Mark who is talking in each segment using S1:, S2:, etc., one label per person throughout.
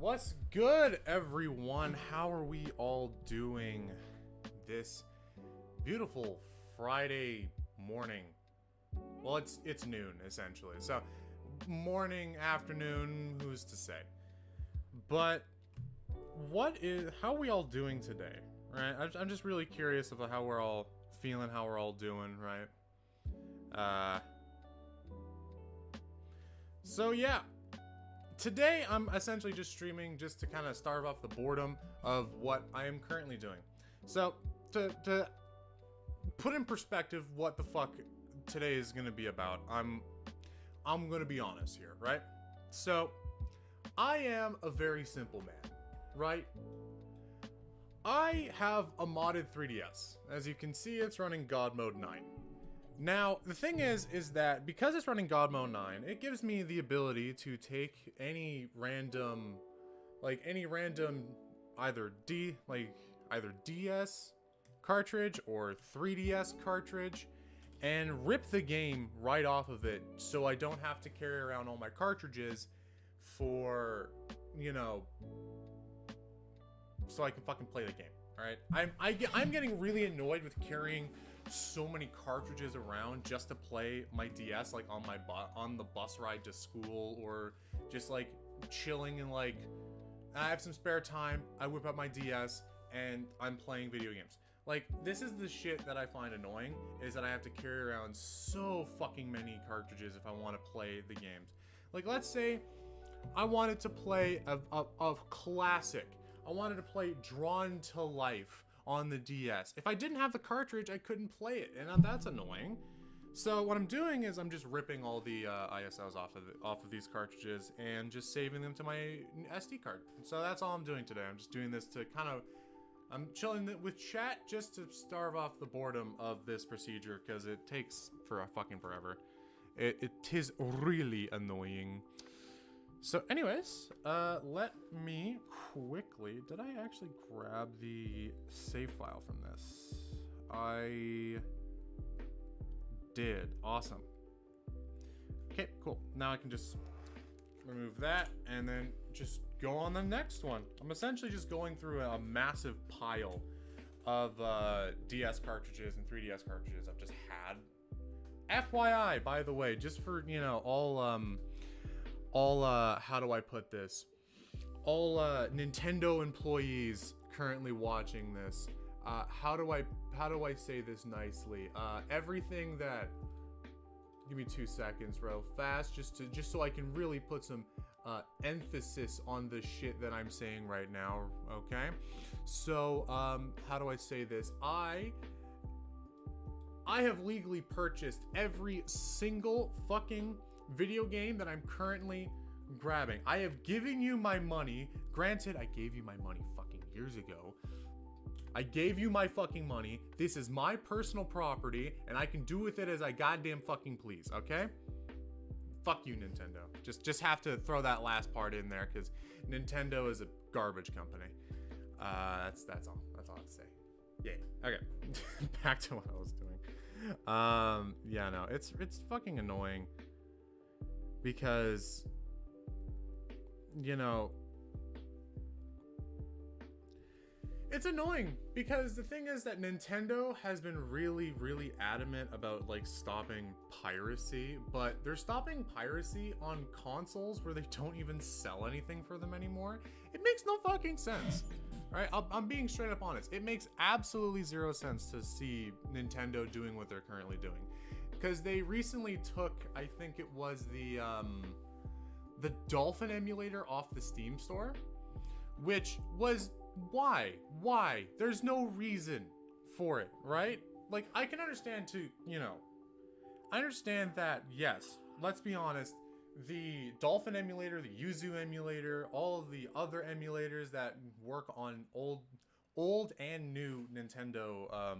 S1: What's good, everyone? How are we all doing this beautiful Friday morning? Well, it's noon, essentially. So, morning, afternoon, who's to say? But, how are we all doing today, right? I'm just really curious about how we're all feeling, how we're all doing, right? So yeah. Today, I'm essentially just streaming just to kind of starve off the boredom of what I am currently doing. So, to put in perspective what the fuck today is going to be about, I'm going to be honest here, right? So, I am a very simple man, right? I have a modded 3DS. As you can see, it's running God Mode 9. Now, the thing is that because it's running God Mode 9, it gives me the ability to take any random either DS cartridge or 3DS cartridge and rip the game right off of it, so I don't have to carry around all my cartridges for, so I can fucking play the game. All right, I'm getting really annoyed with carrying so many cartridges around just to play my DS, like on the bus ride to school, or just like chilling and like I have some spare time, I whip out my DS and I'm playing video games. Like, this is the shit that I find annoying, is that I have to carry around so fucking many cartridges if I want to play the games. Like, let's say I wanted to play a classic. I wanted to play Drawn to Life on the DS. If I didn't have the cartridge, I couldn't play it, and that's annoying. So what I'm doing is I'm just ripping all the ISOs off of these cartridges and just saving them to my SD card. So that's all I'm doing today. I'm just doing this to I'm chilling with chat just to starve off the boredom of this procedure, because it takes fucking forever. It is really annoying. So anyways, let me quickly, did I actually grab the save file from this? I did. Awesome. Okay, cool. Now I can just remove that and then just go on the next one. I'm essentially just going through a massive pile of DS cartridges and 3DS cartridges I've just had. FYI, by the way, just for, all how do I put this? All Nintendo employees currently watching this. How do I say this nicely? Everything that, give me 2 seconds real fast, just so I can really put some emphasis on the shit that I'm saying right now, okay? So, how do I say this? I have legally purchased every single fucking video game that I'm currently grabbing. I have given you my money. Granted, I gave you my money fucking years ago. I gave you my fucking money. This is my personal property, and I can do with it as I goddamn fucking please, okay? Fuck you, Nintendo. Just have to throw that last part in there, because Nintendo is a garbage company. That's all. That's all I have to say. Yeah. Okay. Back to what I was doing. Yeah, no, it's fucking annoying. Because, it's annoying because the thing is that Nintendo has been really, really adamant about, like, stopping piracy, but they're stopping piracy on consoles where they don't even sell anything for them anymore. It makes no fucking sense, right? I'm being straight up honest. It makes absolutely zero sense to see Nintendo doing what they're currently doing. Because they recently took, I think it was the Dolphin emulator off the Steam store, which was, why? There's no reason for it, right? Like, I can understand I understand that, yes, let's be honest, the Dolphin emulator, the Yuzu emulator, all of the other emulators that work on old and new Nintendo,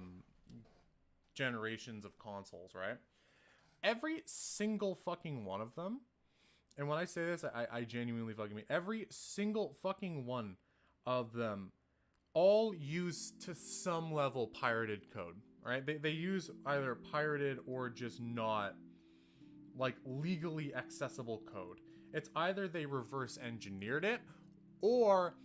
S1: generations of consoles, right? Every single fucking one of them, and when I say this, I genuinely fucking mean every single fucking one of them all use to some level pirated code, right? They use either pirated or just not, like, legally accessible code. It's either they reverse engineered it or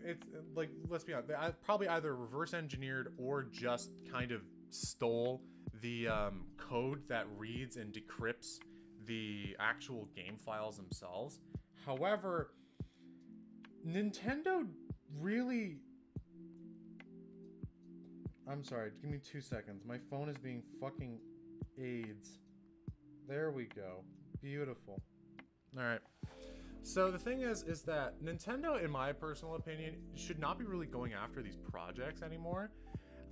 S1: it's like, let's be honest, they probably either reverse engineered or just kind of stole the code that reads and decrypts the actual game files themselves. However, Nintendo really... I'm sorry, give me 2 seconds. My phone is being fucking AIDS. There we go. Beautiful. Alright. So the thing is that Nintendo, in my personal opinion, should not be really going after these projects anymore.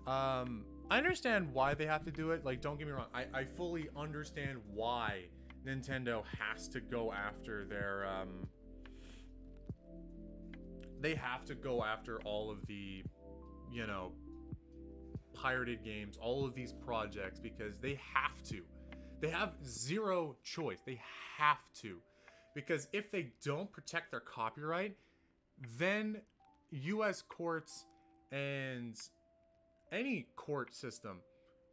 S1: I understand why they have to do it. Like, don't get me wrong. I fully understand why Nintendo has to go after their... they have to go after all of the, you know, pirated games, all of these projects, because they have to. They have zero choice. They have to. Because if they don't protect their copyright, then US courts and any court system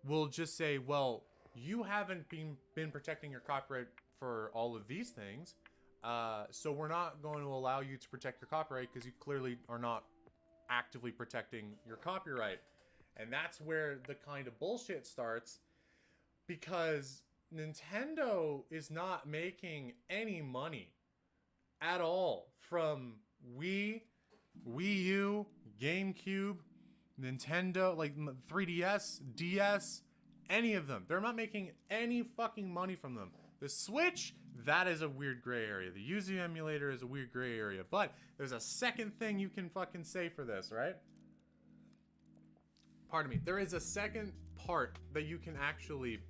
S1: will just say, well, you haven't been protecting your copyright for all of these things, so we're not going to allow you to protect your copyright because you clearly are not actively protecting your copyright. And that's where the kind of bullshit starts, because Nintendo is not making any money at all from Wii, Wii U, GameCube, Nintendo, like 3DS, DS, any of them. They're not making any fucking money from them. The Switch, that is a weird gray area. The Yuzu emulator is a weird gray area. But there's a second thing you can fucking say for this, right? Pardon me. There is a second part that you can actually...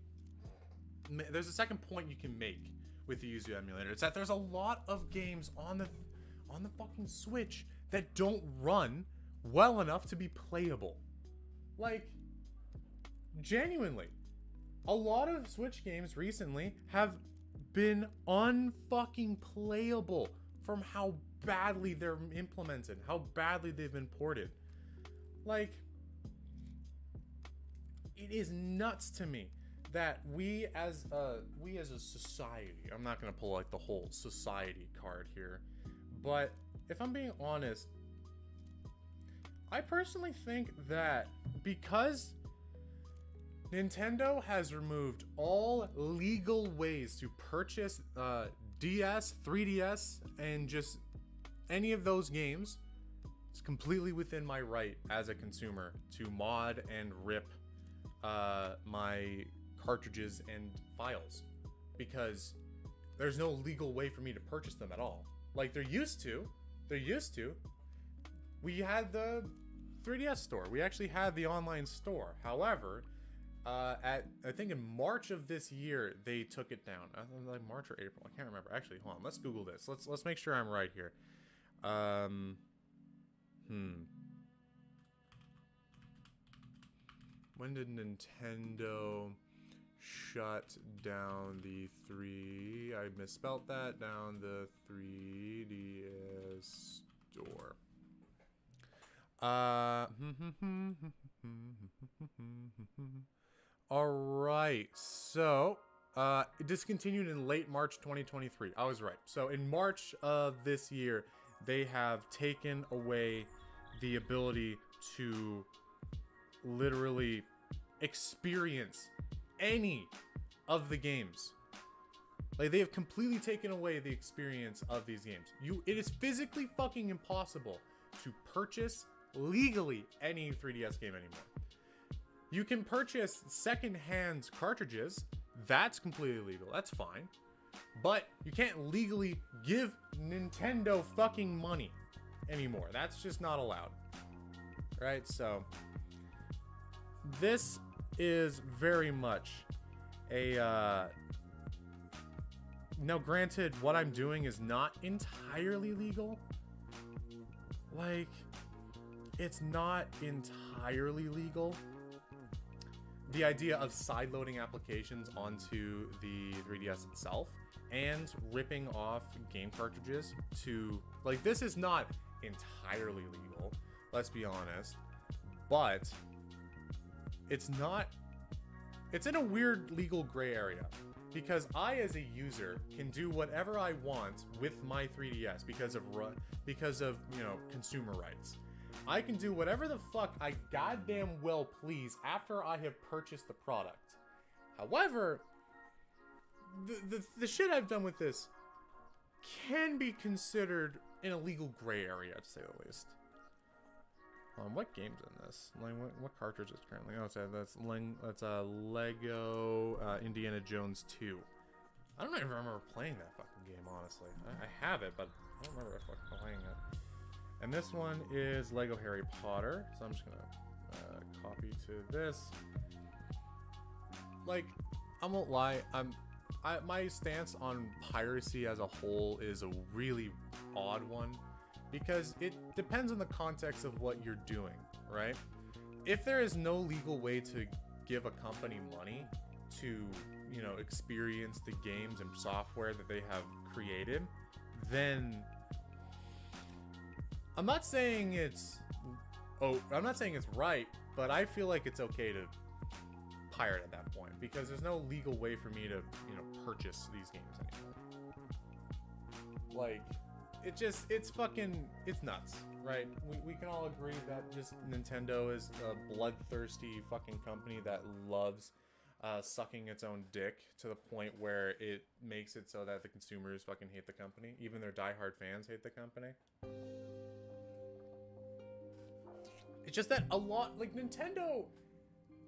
S1: There's a second point you can make with the Yuzu emulator. It's that there's a lot of games on the fucking Switch that don't run well enough to be playable. Like, genuinely, a lot of Switch games recently have been unfucking playable from how badly they're implemented, how badly they've been ported. Like, it is nuts to me that we as a society, I'm not gonna pull like the whole society card here, but if I'm being honest, I personally think that because Nintendo has removed all legal ways to purchase DS, 3DS, and just any of those games, it's completely within my right as a consumer to mod and rip my cartridges and files, because there's no legal way for me to purchase them at all. Like they're used to. We had the 3DS store. We actually had the online store. However, I think in March of this year they took it down. Like March or April, I can't remember. Actually, hold on. Let's Google this. Let's make sure I'm right here. When did Nintendo shut down the I misspelt that, down the 3DS store. Alright, so it discontinued in late March 2023. I was right. So in March of this year, they have taken away the ability to literally experience any of the games. Like, they have completely taken away the experience of these games. It is physically fucking impossible to purchase legally any 3DS game anymore. You can purchase second-hand cartridges. That's completely legal. That's fine. But you can't legally give Nintendo fucking money anymore. That's just not allowed. Right? So this is very much a now granted, what I'm doing is not entirely legal. Like, it's not entirely legal. The idea of sideloading applications onto the 3DS itself and ripping off game cartridges to, like, this is not entirely legal, let's be honest, but it's not, it's in a weird legal gray area. because I, as a user, can do whatever I want with my 3DS because of you know, consumer rights. I can do whatever the fuck I goddamn well please after I have purchased the product. However, the shit I've done with this can be considered an illegal gray area, to say the least. What game's in this? Like, what cartridge is currently? Oh, that's Lego Indiana Jones 2. I don't even remember playing that fucking game, honestly. I have it, but I don't remember fucking playing it. And this one is Lego Harry Potter. So I'm just gonna copy to this. Like, I won't lie, my stance on piracy as a whole is a really odd one, because it depends on the context of what you're doing, right? If there is no legal way to give a company money to, you know, experience the games and software that they have created, then I'm not saying it's right, but I feel like it's okay to pirate at that point, because there's no legal way for me to, you know, purchase these games anymore. Like, it's nuts, right? We can all agree that just Nintendo is a bloodthirsty fucking company that loves sucking its own dick to the point where it makes it so that the consumers fucking hate the company. Even their diehard fans hate the company. It's just that a lot, like, Nintendo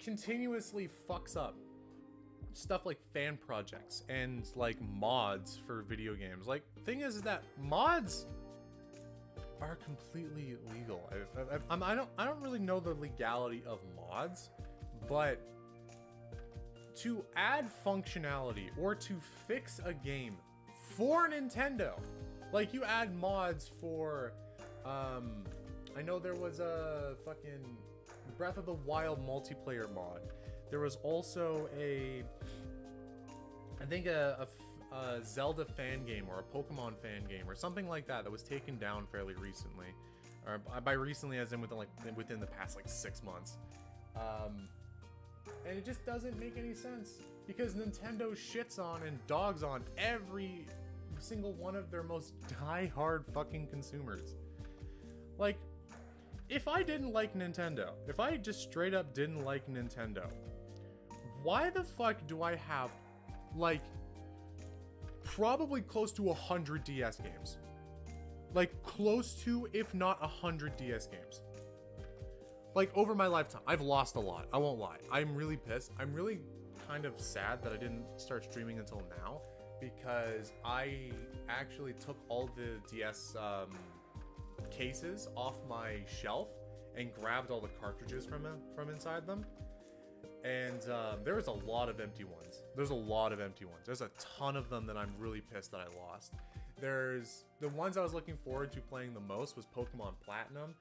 S1: continuously fucks up stuff like fan projects and like mods for video games. Like, thing is that mods are completely legal. I don't really know the legality of mods, but to add functionality or to fix a game for Nintendo, like, you add mods for I know there was a fucking Breath of the Wild multiplayer mod. There was also I think a Zelda fan game or a Pokemon fan game or something like that was taken down fairly recently, or by recently as in within the past like 6 months, and it just doesn't make any sense, because Nintendo shits on and dogs on every single one of their most die-hard fucking consumers. Like, if I didn't like Nintendo, if I just straight up didn't like Nintendo, why the fuck do I have, like, probably close to 100 DS games? Like, close to, if not 100 DS games. Like, over my lifetime. I've lost a lot, I won't lie. I'm really pissed. I'm really kind of sad that I didn't start streaming until now, because I actually took all the DS cases off my shelf and grabbed all the cartridges from inside them, and there was a lot of empty ones. There's a ton of them that I'm really pissed that I lost. There's the ones I was looking forward to playing the most was Pokemon Platinum,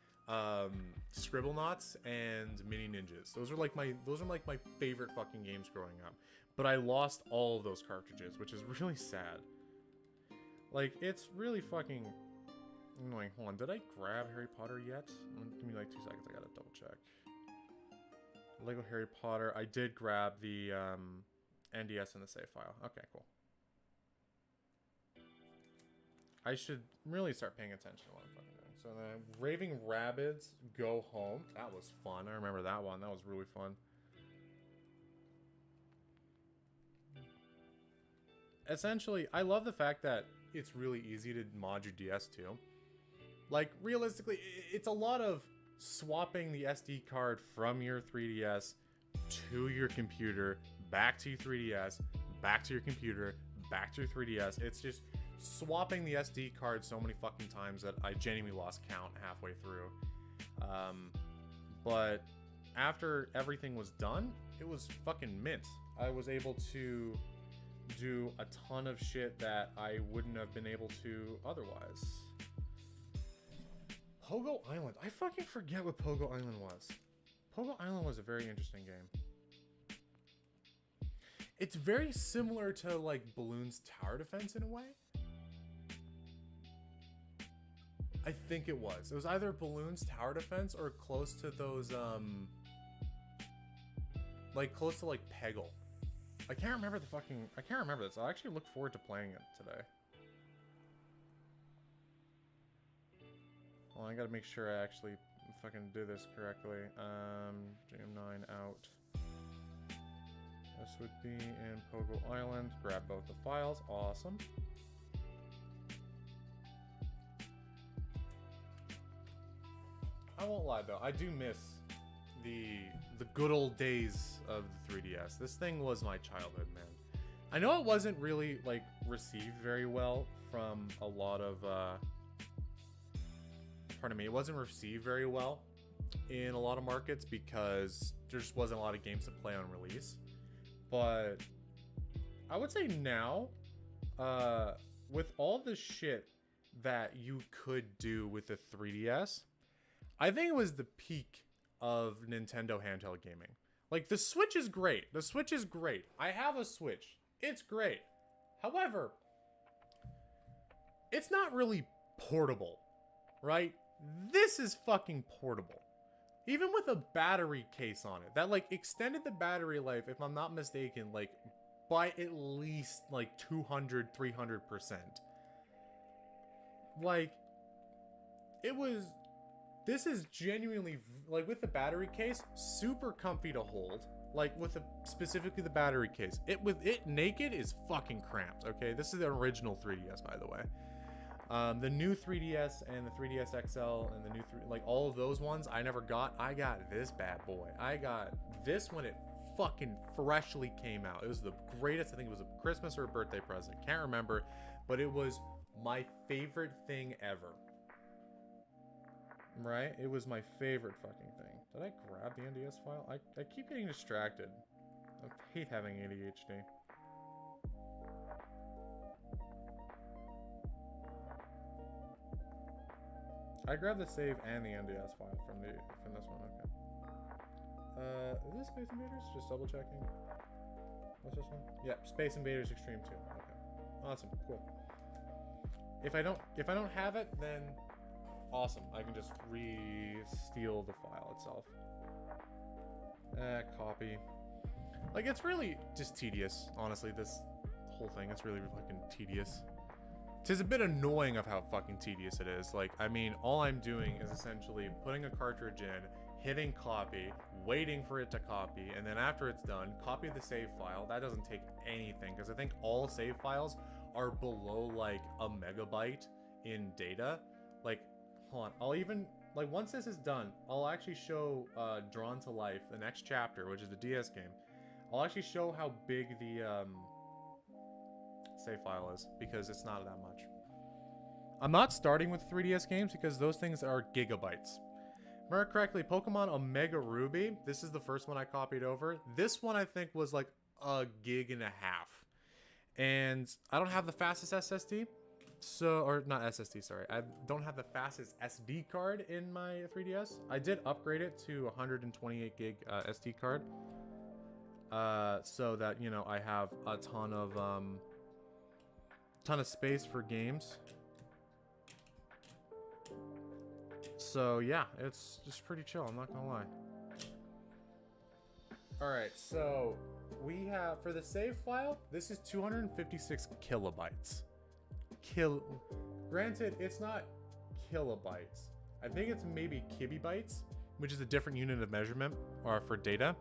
S1: Scribblenauts, and Mini Ninjas. Those are like my favorite fucking games growing up, but I lost all of those cartridges, which is really sad. Like, it's really fucking annoying. Hold on, did I grab Harry Potter yet? Give me like 2 seconds, I gotta double check. Lego Harry Potter, I did grab the NDS in the save file. Okay, cool. I should really start paying attention to what I'm fucking doing. So then, Raving Rabbids Go Home. That was fun. I remember that one. That was really fun. Essentially, I love the fact that it's really easy to mod your DS too. Like, realistically, it's a lot of swapping the SD card from your 3DS to your computer, back to your 3DS, back to your computer, back to your 3DS. It's just swapping the SD card so many fucking times that I genuinely lost count halfway through. But after everything was done, it was fucking mint. I was able to do a ton of shit that I wouldn't have been able to otherwise. Pogo Island. I fucking forget what Pogo Island was. Pogo Island was a very interesting game. It's very similar to, like, Balloon's Tower Defense in a way. I think it was. It was either Balloon's Tower Defense or close to those, like, close to, like, Peggle. I can't remember I can't remember this. I actually look forward to playing it today. Well, I gotta make sure I actually fucking do this correctly. GM9 out. This would be in Pogo Island. Grab both the files. Awesome. I won't lie though, I do miss the good old days of the 3DS. This thing was my childhood, man. I know it wasn't really like received very well from a lot of pardon me, it wasn't received very well in a lot of markets because there just wasn't a lot of games to play on release. But I would say now, with all the shit that you could do with the 3DS, I think it was the peak of Nintendo handheld gaming. Like, the Switch is great. The Switch is great. I have a Switch. It's great. However, it's not really portable, right? This is fucking portable. Even with a battery case on it. That, like, extended the battery life, if I'm not mistaken, like, by at least, like, 200, 300%. Like, it was... This is genuinely, like, with the battery case, super comfy to hold. Like, with specifically the battery case. With it naked is fucking cramped, okay? This is the original 3DS, by the way. The new 3DS and the 3DS XL and the new, like, all of those ones I never got. I got this bad boy. I got this when it fucking freshly came out. It was the greatest. I think it was a Christmas or a birthday present. Can't remember. But it was my favorite thing ever. Right? It was my favorite fucking thing. Did I grab the NDS file? I keep getting distracted. I hate having ADHD. I grabbed the save and the NDS file from this one, okay. Is this Space Invaders? Just double checking. What's this one? Yep, Space Invaders Extreme 2. Okay. Awesome, cool. If I don't have it, then awesome. I can just re-steal the file itself. Copy. Like, it's really just tedious, honestly, this whole thing. It's really fucking tedious. Tis a bit annoying of how fucking tedious it is. Like, I mean, all I'm doing is essentially putting a cartridge in, hitting copy, waiting for it to copy, and then after it's done, copy the save file. That doesn't take anything, because I think all save files are below, like, a megabyte in data. Like, hold on, I'll even, like, once this is done, I'll actually show Drawn to Life, the next chapter, which is the DS game. I'll actually show how big the save file is, because it's not that much. I'm not starting with 3DS games because those things are gigabytes. Remember correctly, Pokemon Omega Ruby, this is the first one I copied over. This one I think was like a gig and a half. And I don't have the fastest SSD. So, or not SSD, sorry. I don't have the fastest SD card in my 3DS. I did upgrade it to 128 gig SD card. So that, you know, I have a ton of space for games. So yeah, it's just pretty chill, I'm not gonna lie. Alright, so we have, for the save file, this is 256 kilobytes. Granted, it's not kilobytes. I think it's maybe kibibytes, which is a different unit of measurement or for data.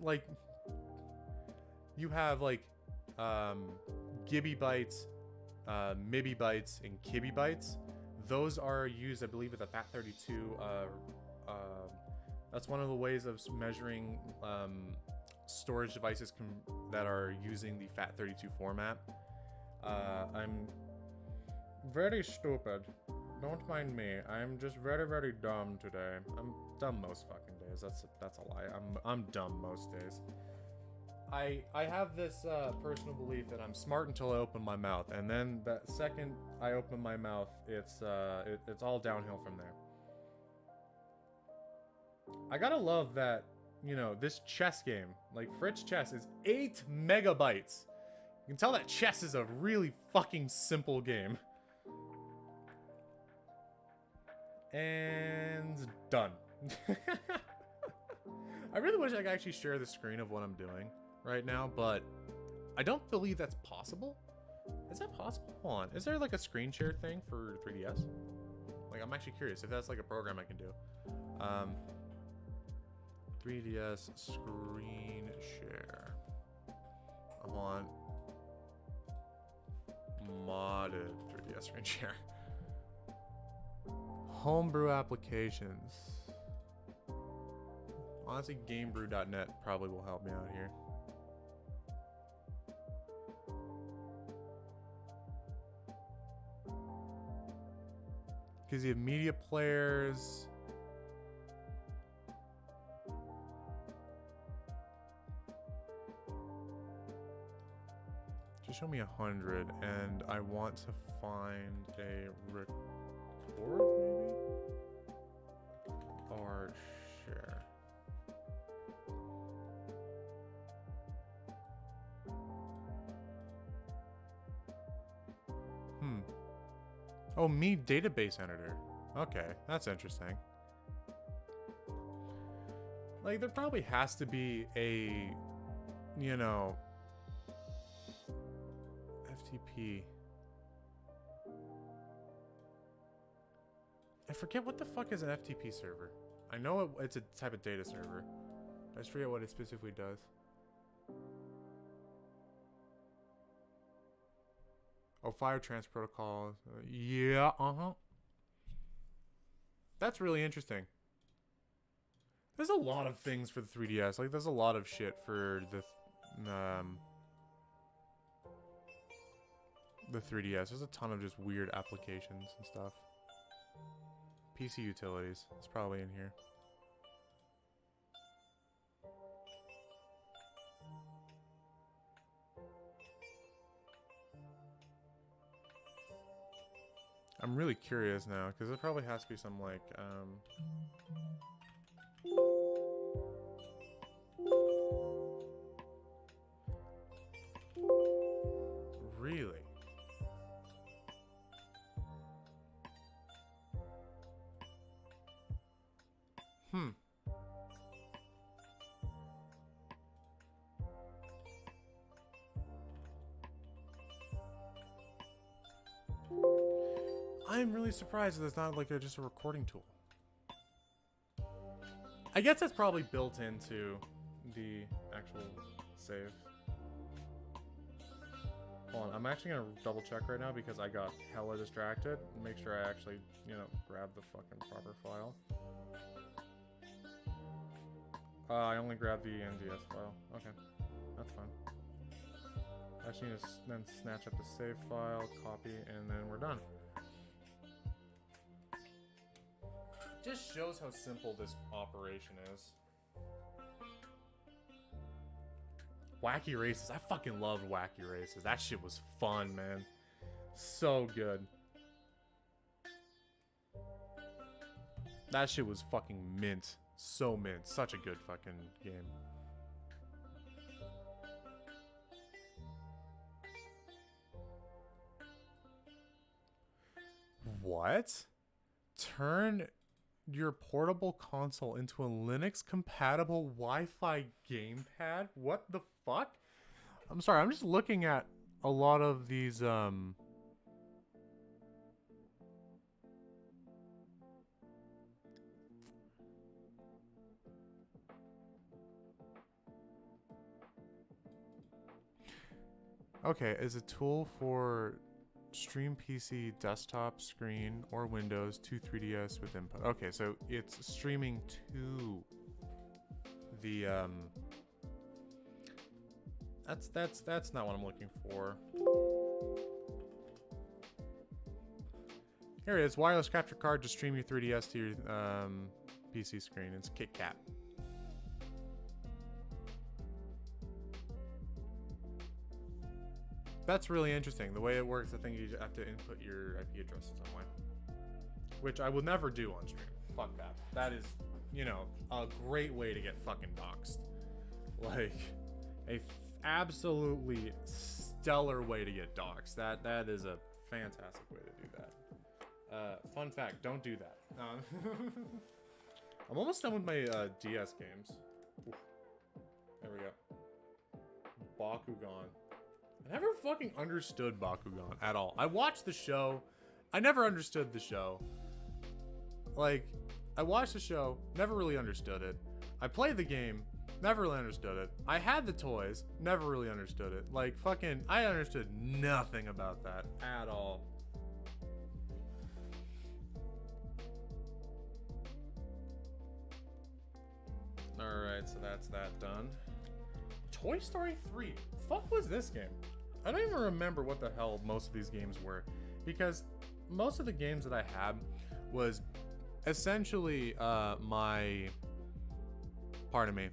S1: Like, you have like gibibytes, mibibytes, and kibibytes. Those are used, I believe, with the FAT32. That's one of the ways of measuring storage devices that are using the FAT32 format. I'm very stupid. Don't mind me. I'm just very, very dumb today. I'm dumb most fucking days. That's a lie. I'm dumb most days. I have this personal belief that I'm smart until I open my mouth, and then the second I open my mouth, it's all downhill from there. I gotta love that, you know, this chess game, like Fritz Chess, is 8 megabytes. You can tell that chess is a really fucking simple game. And done. I really wish I could actually share the screen of what I'm doing right now, but I don't believe that's possible. Is that possible? Hold on. Is there like a screen share thing for 3DS? Like, I'm actually curious if that's like a program I can do. 3DS screen share. I'm on modded 3DS screen share. Homebrew applications. Honestly, gamebrew.net probably will help me out here. Because you have media players. Just show me 100, and I want to find a record, maybe? Or share. Oh, me database editor. Okay, that's interesting. Like, there probably has to be a, you know, FTP. I forget what the fuck is an FTP server. I know it's a type of data server. I just forget what it specifically does. Oh, file transfer protocol. Yeah, That's really interesting. There's a lot of things for the 3DS. Like, there's a lot of shit for the 3DS. There's a ton of just weird applications and stuff. PC utilities. It's probably in here. I'm really curious now, because there probably has to be some, like, Really? I'm really surprised that it's not like just a recording tool. I guess that's probably built into the actual save. Hold on, I'm actually gonna double check right now because I got hella distracted. Make sure I actually, you know, grab the fucking proper file. I only grabbed the NDS file. Okay, that's fine. I just need to then snatch up the save file, copy, and then we're done. Just shows how simple this operation is. Wacky Races. I fucking loved Wacky Races. That shit was fun, man. So good. That shit was fucking mint. So mint. Such a good fucking game. What? Turn your portable console into a Linux-compatible Wi-Fi gamepad? What the fuck? I'm sorry, I'm just looking at a lot of these, Okay, is a tool for stream PC, desktop, screen, or Windows to 3DS with input. Okay, so it's streaming to the that's not what I'm looking for. Here it is, wireless capture card to stream your 3DS to your PC screen. It's KitKat. That's really interesting. The way it works, I think you have to input your IP address in some way. Which I will never do on stream. Fuck that. That is, you know, a great way to get fucking doxxed. Like, a absolutely stellar way to get doxxed. That is a fantastic way to do that. Fun fact, don't do that. I'm almost done with my DS games. Oof. There we go. Bakugan. I never fucking understood Bakugan at all. I watched the show. I never understood the show. Like, I watched the show, never really understood it. I played the game, never really understood it. I had the toys, never really understood it. Like, fucking, I understood nothing about that at all. Alright, so that's that done. Toy Story 3. Fuck was this game? I don't even remember what the hell most of these games were. Because most of the games that I had was essentially pardon me.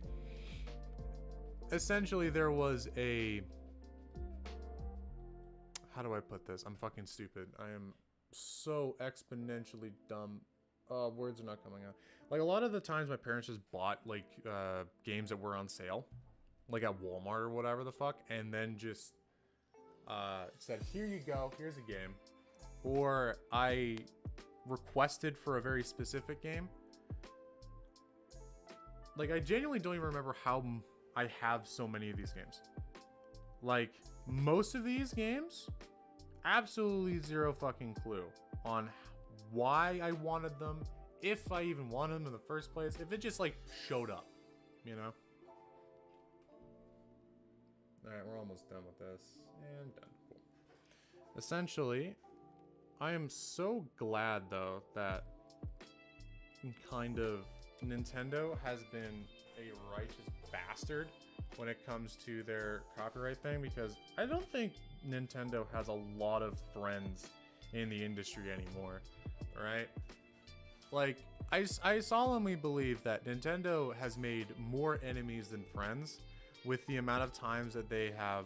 S1: Essentially there was a... How do I put this? I'm fucking stupid. I am so exponentially dumb. Words are not coming out. Like, a lot of the times my parents just bought, like, games that were on sale. Like, at Walmart or whatever the fuck. And then just, said, here you go, here's a game. Or I requested for a very specific game. Like, I genuinely don't even remember how I have so many of these games. Like, most of these games, absolutely zero fucking clue on why I wanted them, if I even wanted them in the first place, if it just, like, showed up, you know? Alright, we're almost done with this. And done. Cool. Essentially, I am so glad, though, that kind of Nintendo has been a righteous bastard when it comes to their copyright thing, because I don't think Nintendo has a lot of friends in the industry anymore, right? Like, I solemnly believe that Nintendo has made more enemies than friends with the amount of times that they have,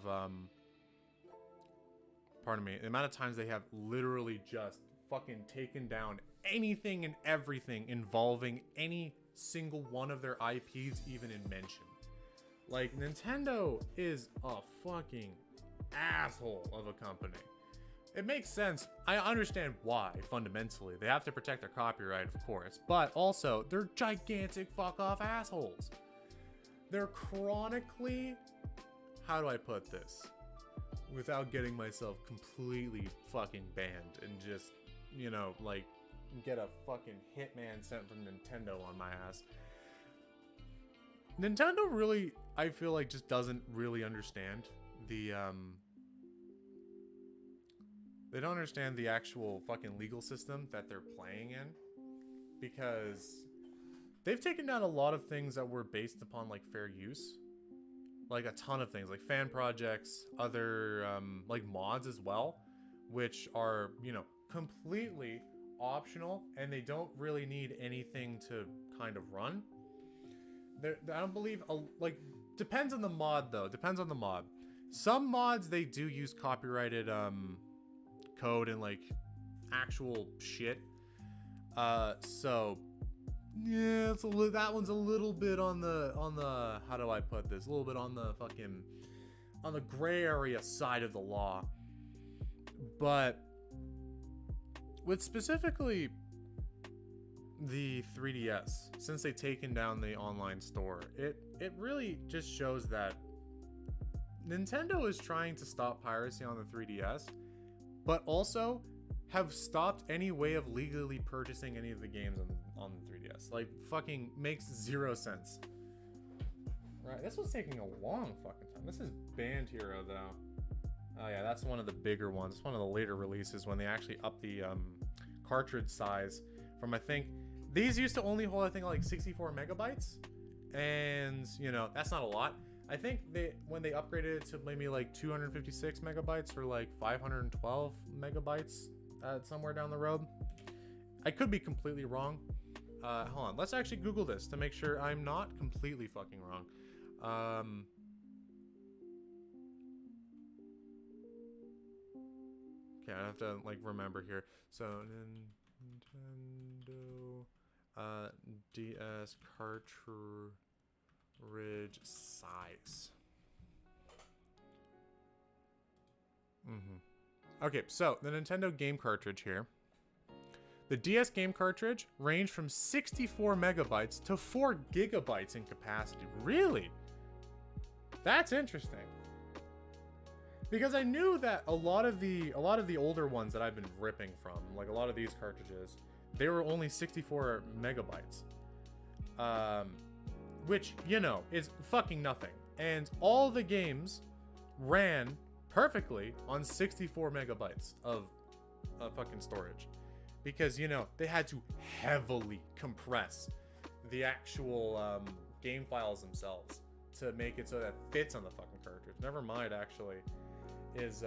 S1: pardon me, the amount of times they have literally just fucking taken down anything and everything involving any single one of their IPs even in mention. Like, Nintendo is a fucking asshole of a company. It makes sense. I understand why, fundamentally. They have to protect their copyright, of course. But also, they're gigantic fuck-off assholes. They're chronically... How do I put this? Without getting myself completely fucking banned and just, you know, like, get a fucking hitman sent from Nintendo on my ass. Nintendo really, I feel like, just doesn't really understand the, they don't understand the actual fucking legal system that they're playing in, because they've taken down a lot of things that were based upon, like, fair use. Like, a ton of things, like fan projects, other, like, mods as well, which are, you know, completely optional, and they don't really need anything to kind of run. I don't believe, like, depends on the mod, though. Depends on the mod. Some mods, they do use copyrighted, code and, like, actual shit. So, yeah, it's that one's a little bit on the, how do I put this? A little bit on the fucking, on the gray area side of the law. But, with specifically the 3DS, since they've taken down the online store, it really just shows that Nintendo is trying to stop piracy on the 3DS, but also have stopped any way of legally purchasing any of the games on the 3DS. Like, fucking makes zero sense. Right, this was taking a long fucking time. This is Band Hero, though. Oh yeah, that's one of the bigger ones. It's one of the later releases when they actually upped the cartridge size from, I think, these used to only hold, I think, like 64 megabytes. And, you know, that's not a lot. I think when they upgraded it to maybe like 256 megabytes or like 512 megabytes somewhere down the road. I could be completely wrong. Hold on, let's actually Google this to make sure I'm not completely fucking wrong. Okay, I have to, like, remember here. So, Nintendo DS cartridge size. Okay, so the Nintendo game cartridge here. The DS game cartridge ranged from 64 megabytes to 4 gigabytes in capacity. Really? That's interesting. Because I knew that a lot of the older ones that I've been ripping from, like a lot of these cartridges, they were only 64 megabytes. Which, you know, is fucking nothing. And all the games ran perfectly on 64 megabytes of fucking storage. Because, you know, they had to heavily compress the actual game files themselves to make it so that it fits on the fucking cartridge. Never mind, actually, is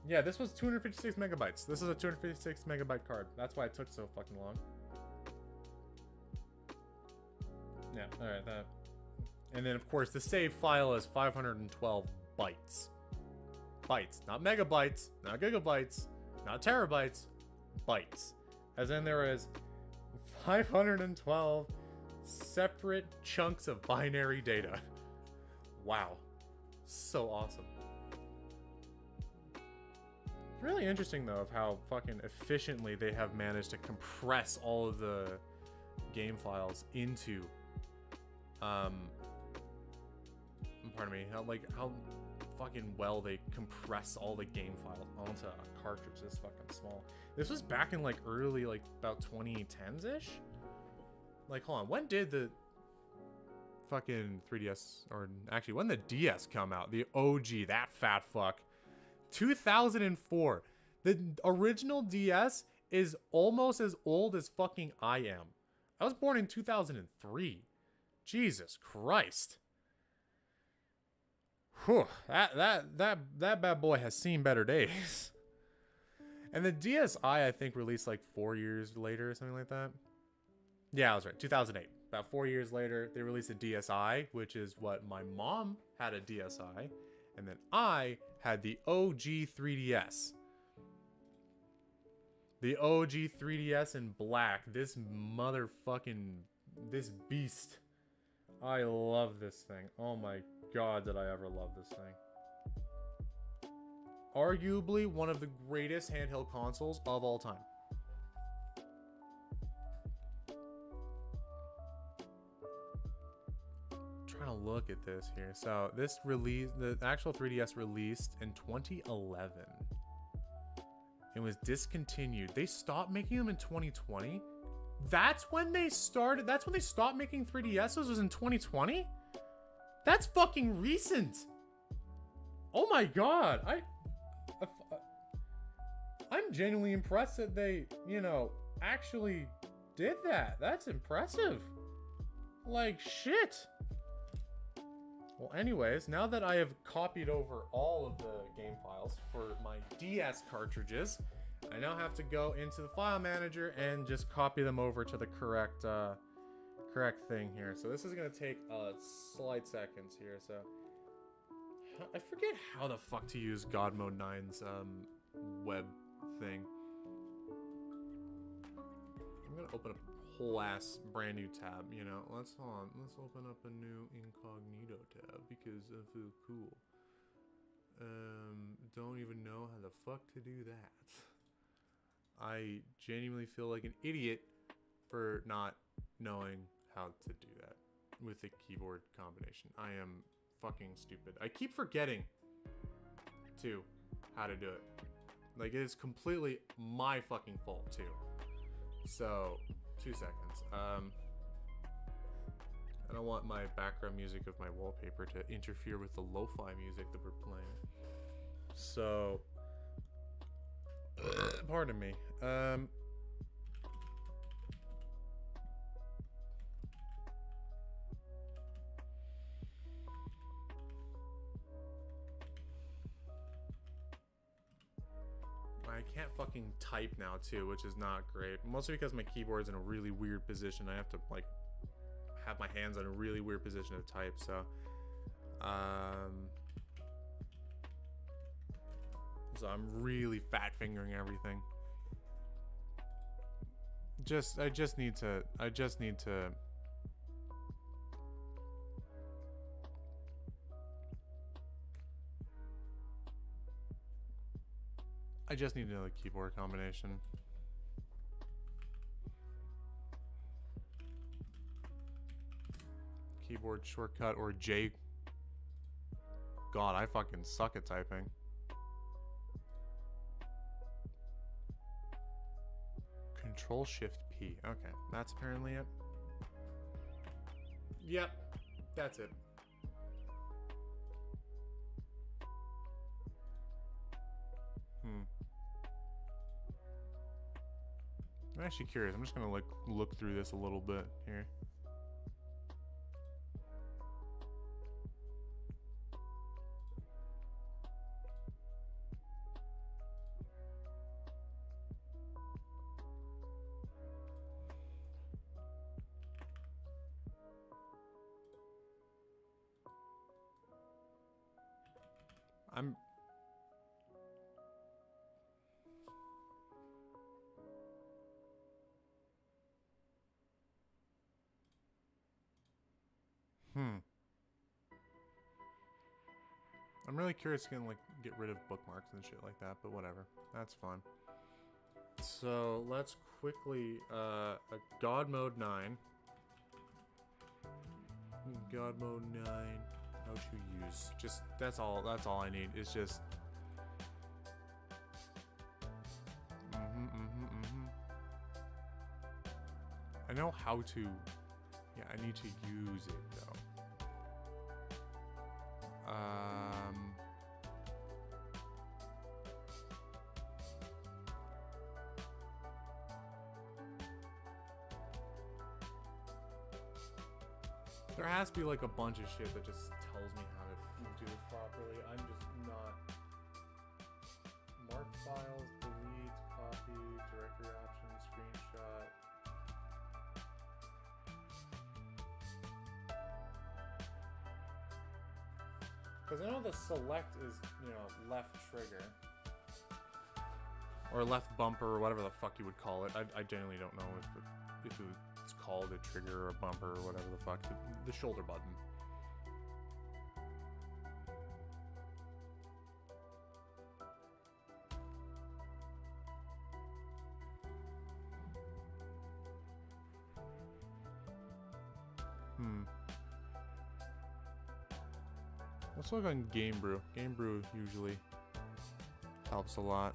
S1: yeah, this was 256 megabytes. This is a 256 megabyte card. That's why it took so fucking long. Yeah, alright, that. And then, of course, the save file is 512 bytes. Bytes, not megabytes, not gigabytes, not terabytes, bytes. As in there is 512 separate chunks of binary data. Wow. So awesome. It's really interesting, though, of how fucking efficiently they have managed to compress all of the game files into pardon me, how fucking well they compress all the game files onto a cartridge this fucking small. This was back in like early, like about 2010s-ish? Like, hold on, when did the fucking 3DS, or actually when the DS come out? The OG, that fat fuck. 2004. The original DS is almost as old as fucking I am. I was born in 2003. Jesus Christ. Whew, that bad boy has seen better days. And the DSi, I think, released like 4 years later or something like that. Yeah, I was right. 2008. About 4 years later, they released a DSi, which is what my mom had a DSi. And then I had the OG 3DS. The OG 3DS in black. This beast. I love this thing. Oh my god, did I ever love this thing. Arguably one of the greatest handheld consoles of all time. Trying to look at this here. So this release, the actual 3DS released in 2011. It was discontinued. They stopped making them in 2020. That's when they started. That's when they stopped making 3DSs, was in 2020? That's fucking recent. Oh my god. I'm genuinely impressed that they, you know, actually did that. That's impressive. Like, shit. Well, anyways, now that I have copied over all of the game files for my DS cartridges, I now have to go into the file manager and just copy them over to the correct thing here. So this is going to take slight seconds here. So I forget how the fuck to use God Mode 9's web thing. I'm going to open up a whole ass brand new tab, you know. Let's open up a new incognito tab because I feel cool. Don't even know how the fuck to do that. I genuinely feel like an idiot for not knowing how to do that with the keyboard combination. I am fucking stupid. I keep forgetting too how to do it. Like, it is completely my fucking fault too. So 2 seconds. I don't want my background music of my wallpaper to interfere with the lo-fi music that we're playing. So pardon me. I can't fucking type now too, which is not great. Mostly because my keyboard's in a really weird position. I have to like have my hands in a really weird position to type. So, I'm really fat fingering everything. I just need to know the keyboard combination. Keyboard shortcut or J God, I fucking suck at typing. Control Shift P. Okay, that's apparently it. Yep, that's it. I'm actually curious. I'm just gonna like look through this a little bit here. I'm I'm really curious to like get rid of bookmarks and shit like that, but whatever. That's fun. So let's quickly a God mode 9. God mode 9. How to use. Just that's all I need. It's just I know how to. Yeah, I need to use it though. There has to be like a bunch of shit that just tells me how to do it properly. I'm just not. Mark files, delete, copy, directory options, screenshot. Because I know the select is, you know, left trigger. Or left bumper, or whatever the fuck you would call it. I genuinely don't know if it's called a trigger or a bumper or whatever the fuck. The shoulder button. Let's look on Game Brew. Game Brew usually helps a lot.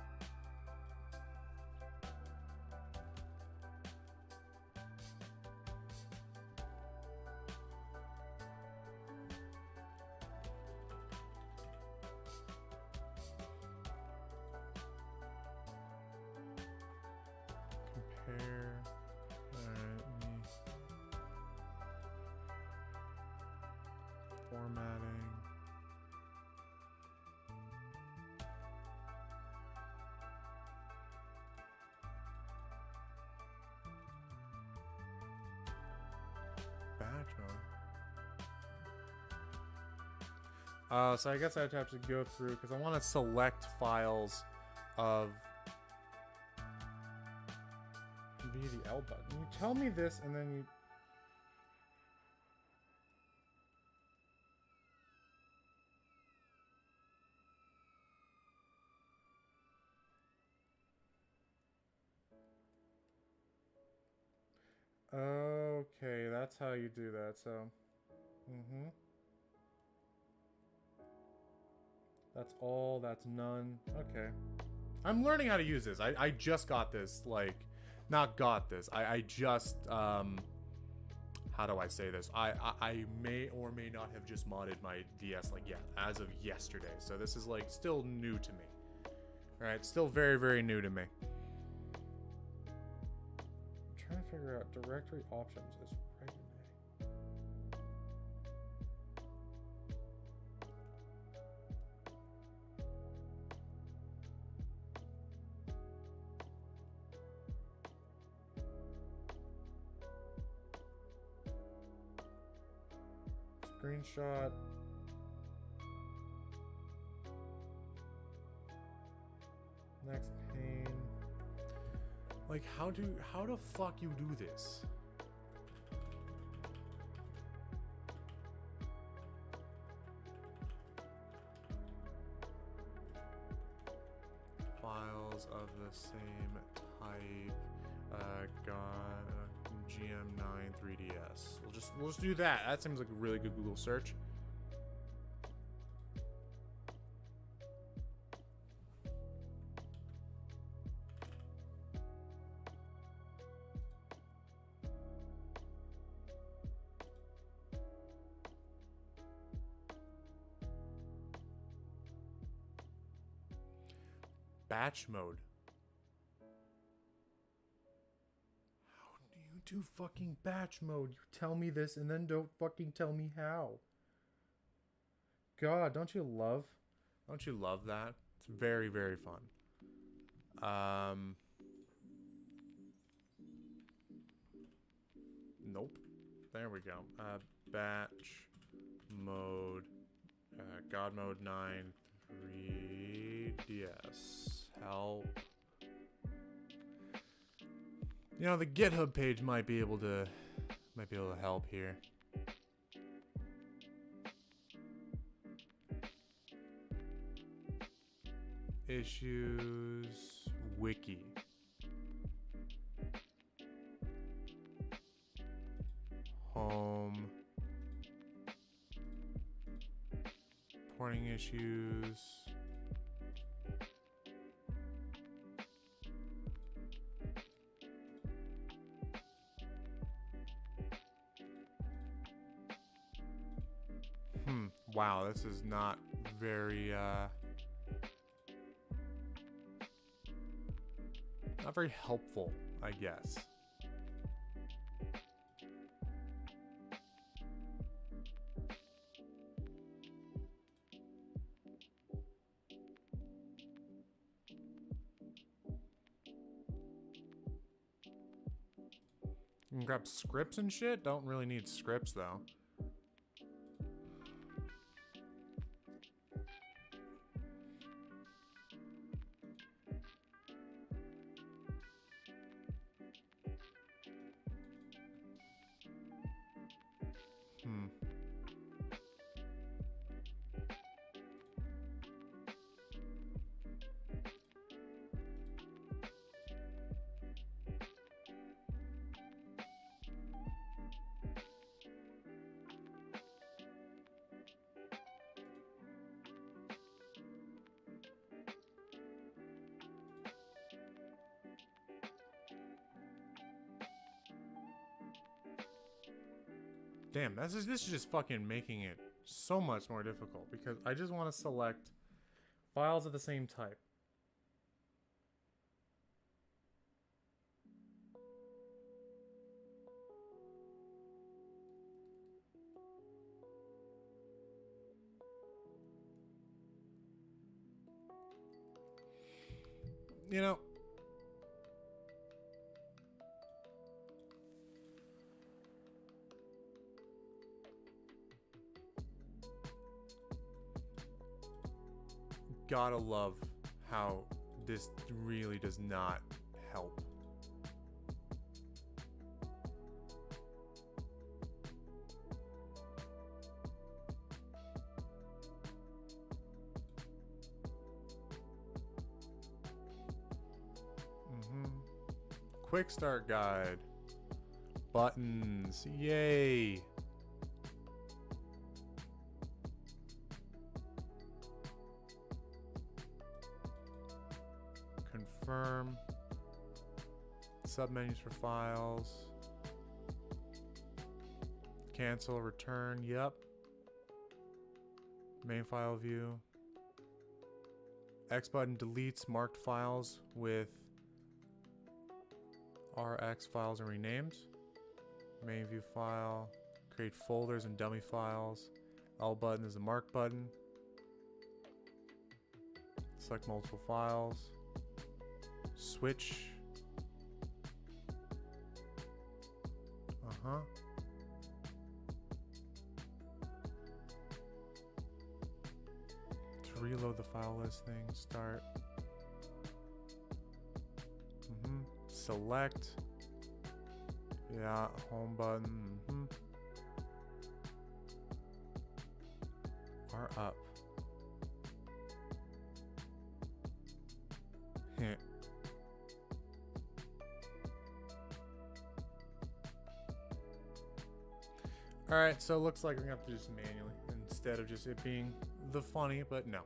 S1: Compare. Alright, formatting. So I guess I'd have to go through because I want to select files of via the L button. You tell me this and then you. Okay, that's how you do that. So, that's all, that's none. Okay. I'm learning how to use this. I just got this, like, not got this. I just, how do I say this? I may or may not have just modded my DS, like, yeah, as of yesterday. So this is, like, still new to me. Alright, still very, very new to me. I'm trying to figure out directory options is right in there. Screenshot. Next pane. Like, how the fuck you do this? Files of the same type. GM9 3DS. We'll just do that. That seems like a really good Google search. batch mode. How do you do fucking batch mode? You tell me this and then don't fucking tell me how. God, don't you love that? It's very, very fun. Nope. There we go. Batch mode. God mode 9 3DS. Help. You know, the GitHub page might be able to help here. Issues wiki. Home. Porting issues. Wow, this is not very not very helpful, I guess. You can grab scripts and shit? Don't really need scripts though. Damn, this is just fucking making it so much more difficult because I just want to select files of the same type. You know, gotta love how this really does not help. Quick start guide. Buttons. Yay. Confirm. Submenus for files. Cancel, return. Yep. Main file view. X button deletes marked files with RX files and renamed. Main view file. Create folders and dummy files. L button is the mark button. Select multiple files. Switch. To reload the file listing, start. Select. Yeah, home button. R up. Alright, so it looks like we're gonna have to do this manually instead of just it being the funny, but no.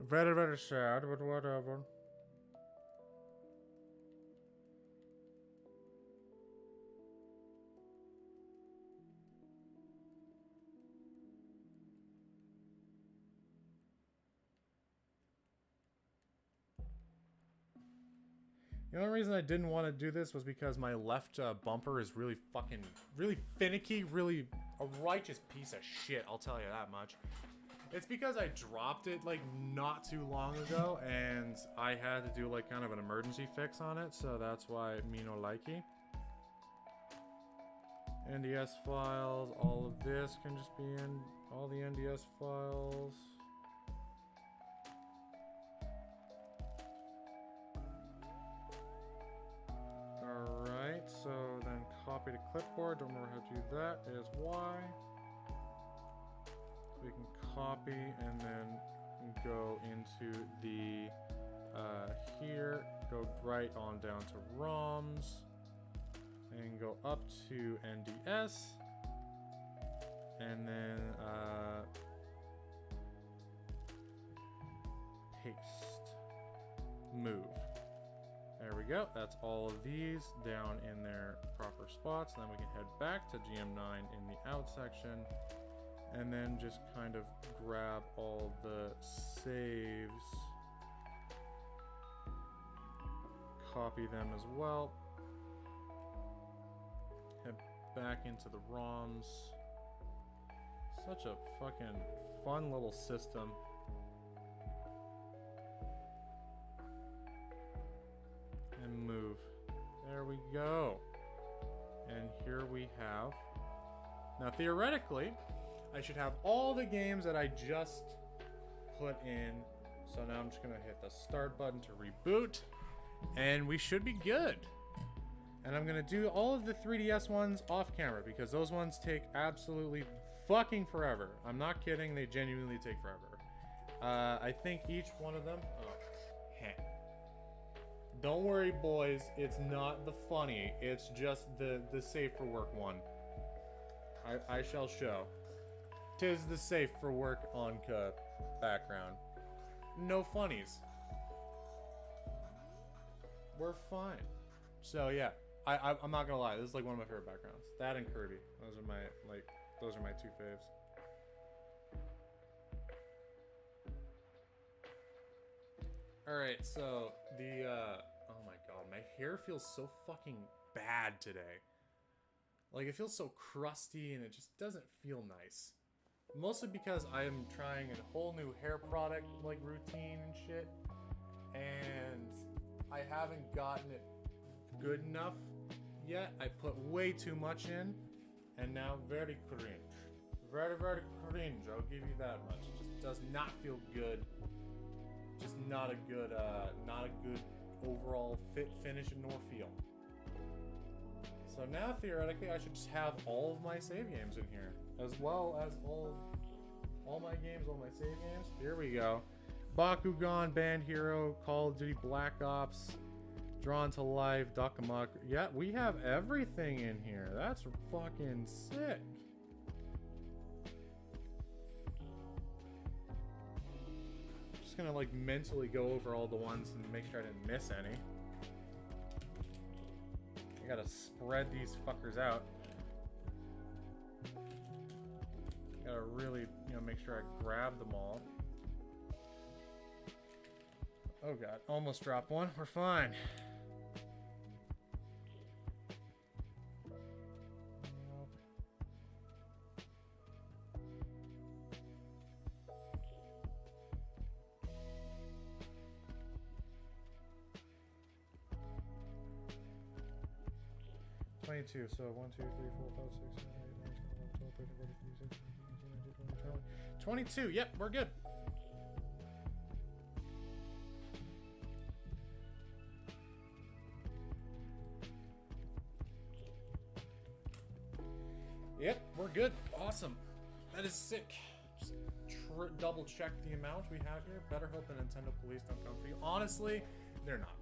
S1: Very, very sad, but whatever. The only reason I didn't want to do this was because my left bumper is really finicky, really a righteous piece of shit, I'll tell you that much. It's because I dropped it like not too long ago and I had to do like kind of an emergency fix on it, so that's why me no likey. NDS files, all of this can just be in all the NDS files. Alright, so then copy to clipboard. Don't remember how to do that. Is Y. So we can copy and then go into the here, go right on down to ROMs, and go up to NDS, and then paste, move. There we go. That's all of these down in their proper spots. And then we can head back to GM9 in the out section and then just kind of grab all the saves, copy them as well, head back into the ROMs. Such a fucking fun little system. And move. There we go. And here we have. Now theoretically, I should have all the games that I just put in. So now I'm just gonna hit the start button to reboot, and we should be good. And I'm gonna do all of the 3DS ones off camera because those ones take absolutely fucking forever. I'm not kidding, they genuinely take forever. I think each one of them. Don't worry, boys. It's not the funny. It's just the safe for work one. I shall show. 'Tis the safe for work on background. No funnies. We're fine. So yeah, I'm not gonna lie. This is like one of my favorite backgrounds. That and Kirby. Those are my two faves. All right, so the oh my god, my hair feels so fucking bad today. Like it feels so crusty and it just doesn't feel nice. Mostly because I am trying a whole new hair product like routine and shit, and I haven't gotten it good enough yet. I put way too much in, and now very cringe. Very, very cringe. I'll give you that much. It just does not feel good. Just not a good overall finish nor feel. So now theoretically I should just have all of my save games in here, as well as all my games, all my save games. Here we go. Bakugan, Band Hero, Call of Duty Black Ops, Drawn to Life, Duck Amuck. Yeah, we have everything in here. That's fucking sick. Just gonna like mentally go over all the ones and make sure I didn't miss any. I gotta spread these fuckers out. Gotta really, make sure I grab them all. Oh god, almost dropped one. We're fine. So 1, 2, 3, 4, 5, 6, 7, 8, 9, 10, 11, 12, 13, 14, 15, 16, 17, 18, 19, 20. 22. Yep, we're good. Yep, we're good. Awesome. That is sick. Just double check the amount we have here. Better hope the Nintendo police don't come for you. Honestly, they're not.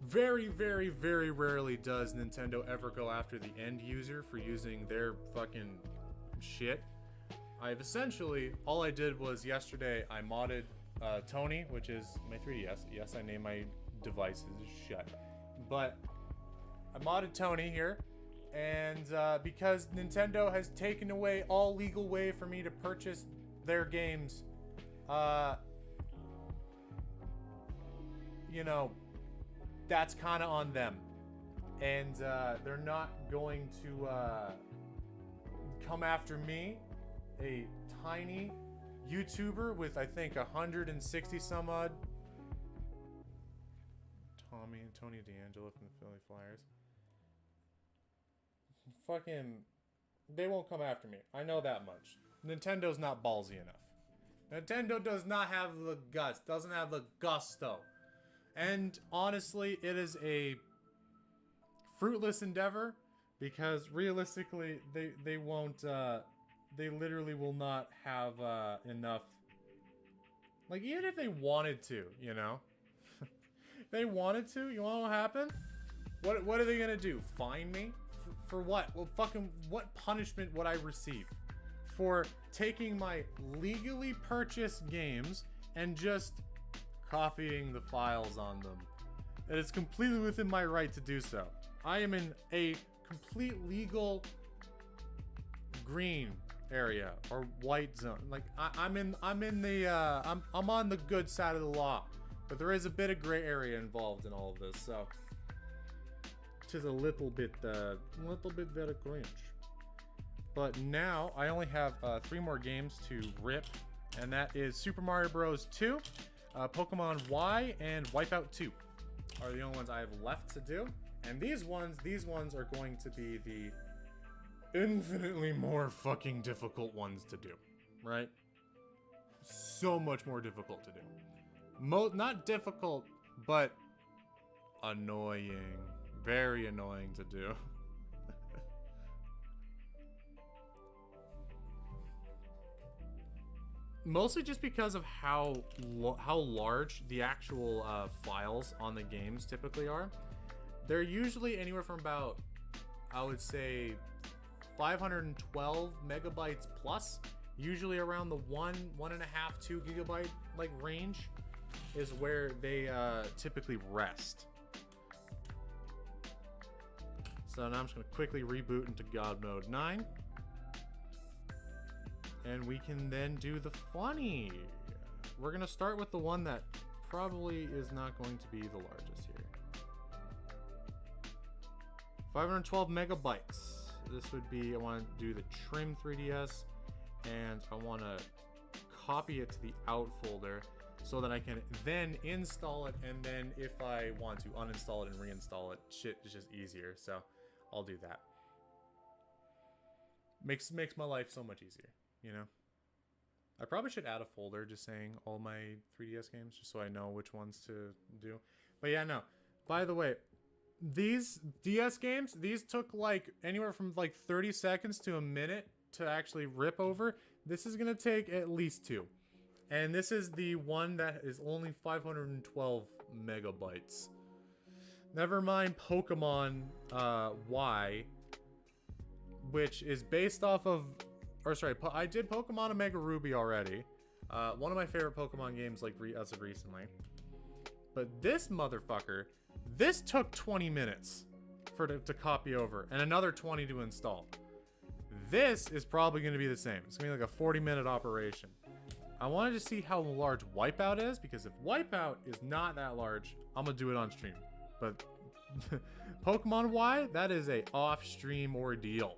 S1: Very, very, very rarely does Nintendo ever go after the end user for using their fucking shit. I've essentially, all I did was yesterday I modded Tony, which is my 3DS. Yes, I name my devices. Shut. But I modded Tony here, and because Nintendo has taken away all legal way for me to purchase their games, that's kind of on them. And they're not going to come after me, a tiny YouTuber with, I think, 160 some odd. Tony D'Angelo from the Philly Flyers. Fucking, they won't come after me. I know that much. Nintendo's not ballsy enough. Nintendo does not have the guts, doesn't have the gusto. And honestly, it is a fruitless endeavor because realistically, they won't, they literally will not have enough. Like, even if they wanted to, you know? If they wanted to, you want to know what happened? What are they gonna do? Fine me? For what? Well, fucking, what punishment would I receive? For taking my legally purchased games and just copying the files on them. It is completely within my right to do so. I am in a complete legal green area or white zone. Like I'm on the good side of the law, but there is a bit of gray area involved in all of this, so it's a little bit very cringe. But now I only have 3 more games to rip, and that is Super Mario Bros. 2, Pokemon Y, and Wipeout 2 are the only ones I have left to do. And these ones are going to be the infinitely more fucking difficult ones to do, right? So much more difficult to do. Not difficult, but annoying. Very annoying to do. Mostly just because of how large the actual files on the games typically are. They're usually anywhere from about, I would say, 512 megabytes plus. Usually around the 1.5, 2 gigabyte like range is where they typically rest. So now I'm just gonna quickly reboot into God Mode 9. And we can then do the funny. We're gonna start with the one that probably is not going to be the largest here. 512 megabytes. This would be, I want to do the trim 3DS, and I want to copy it to the out folder so that I can then install it, and then if I want to uninstall it and reinstall it, shit is just easier. So I'll do that. Makes my life so much easier. You know, I probably should add a folder just saying all my 3DS games, just so I know which ones to do. But yeah, no. By the way, these DS games, these took like anywhere from like 30 seconds to a minute to actually rip over. This is gonna take at least 2. And this is the one that is only 512 megabytes. Never mind Pokemon Y, which is based off of... Or sorry, I did Pokemon Omega Ruby already. One of my favorite Pokemon games, like as of recently. But this motherfucker, this took 20 minutes to copy over, and another 20 to install. This is probably going to be the same. It's going to be like a 40-minute operation. I wanted to see how large Wipeout is, because if Wipeout is not that large, I'm going to do it on stream. But Pokemon Y, that is a off-stream ordeal.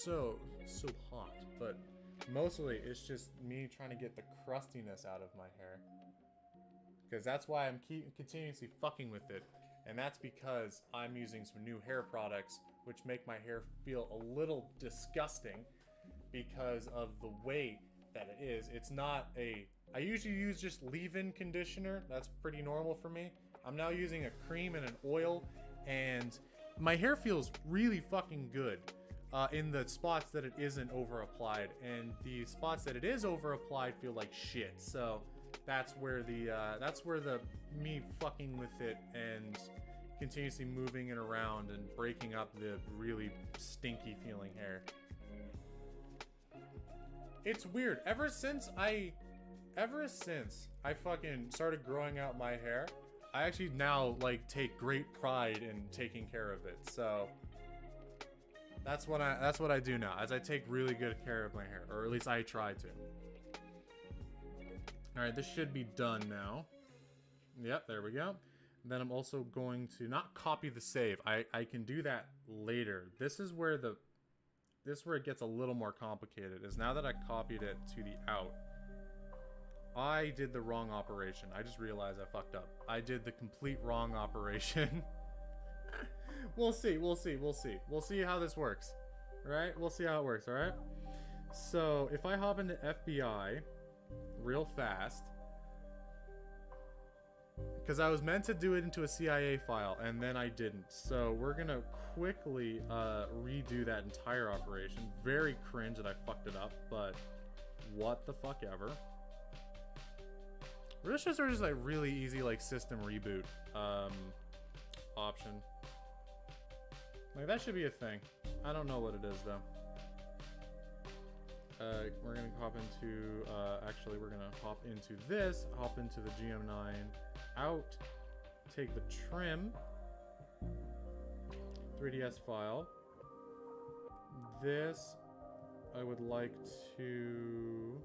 S1: So hot, but mostly it's just me trying to get the crustiness out of my hair, because that's why I'm continuously fucking with it, and that's because I'm using some new hair products which make my hair feel a little disgusting because of the way that it is. It's not a... I usually use just leave-in conditioner. That's pretty normal for me. I'm now using a cream and an oil, and my hair feels really fucking good. In the spots that it isn't over applied, and the spots that it is over applied feel like shit. So that's where the me fucking with it and continuously moving it around and breaking up the really stinky feeling hair. It's weird. Ever since I fucking started growing out my hair, I actually now like take great pride in taking care of it. So that's what I do now, as I take really good care of my hair, or at least I try to. Alright, this should be done now. Yep, there we go. Then I'm also going to not copy the save. I can do that later. This is where it gets a little more complicated, is now that I copied it to the out, I did the wrong operation. I just realized I fucked up. I did the complete wrong operation. We'll see, we'll see, we'll see. We'll see how this works. Alright? We'll see how it works, alright? So, if I hop into FBI real fast, because I was meant to do it into a CIA file, and then I didn't. So we're gonna quickly redo that entire operation. Very cringe that I fucked it up, but what the fuck ever. This is just like really easy like system reboot option. Like that should be a thing. I don't know what it is though. We're gonna hop into, actually we're gonna hop into this, hop into the GM9 out, take the trim, 3DS file. This, I would like to...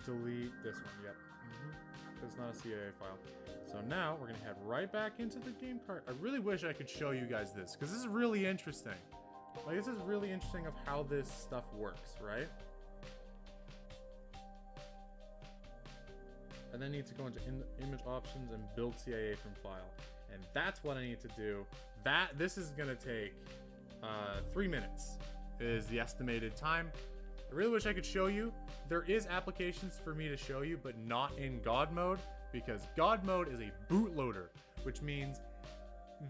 S1: delete this one, yep. It's not a CIA file. So now we're gonna head right back into the game cart. I really wish I could show you guys this, because this is really interesting. Like, this is really interesting of how this stuff works, right? And then I need to go into image options and build CIA from file. And that's what I need to do. This is gonna take 3 minutes is the estimated time. I really wish I could show you. There is applications for me to show you, but not in God mode, because God mode is a bootloader, which means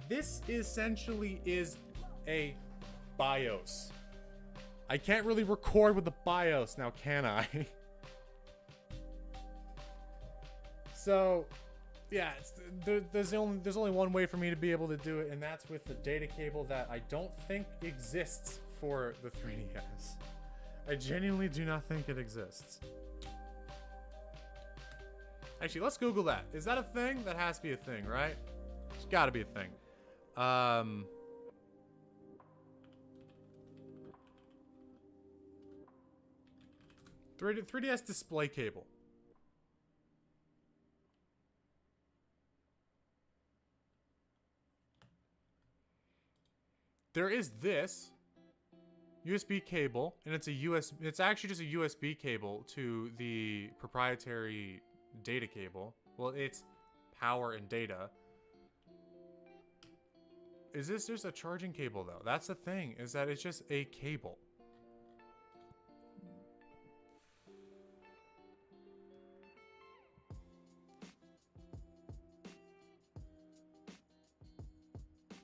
S1: this essentially is a BIOS. I can't really record with the BIOS now, can I? So, yeah, there's only one way for me to be able to do it, and that's with the data cable that I don't think exists for the 3DS. I genuinely do not think it exists. Actually, let's Google that. Is that a thing? That has to be a thing, right? It's gotta be a thing. 3DS display cable. There is this USB cable, and it's actually just a USB cable to the proprietary data cable. Well, it's power and data. Is this just a charging cable though? That's the thing, is that it's just a cable.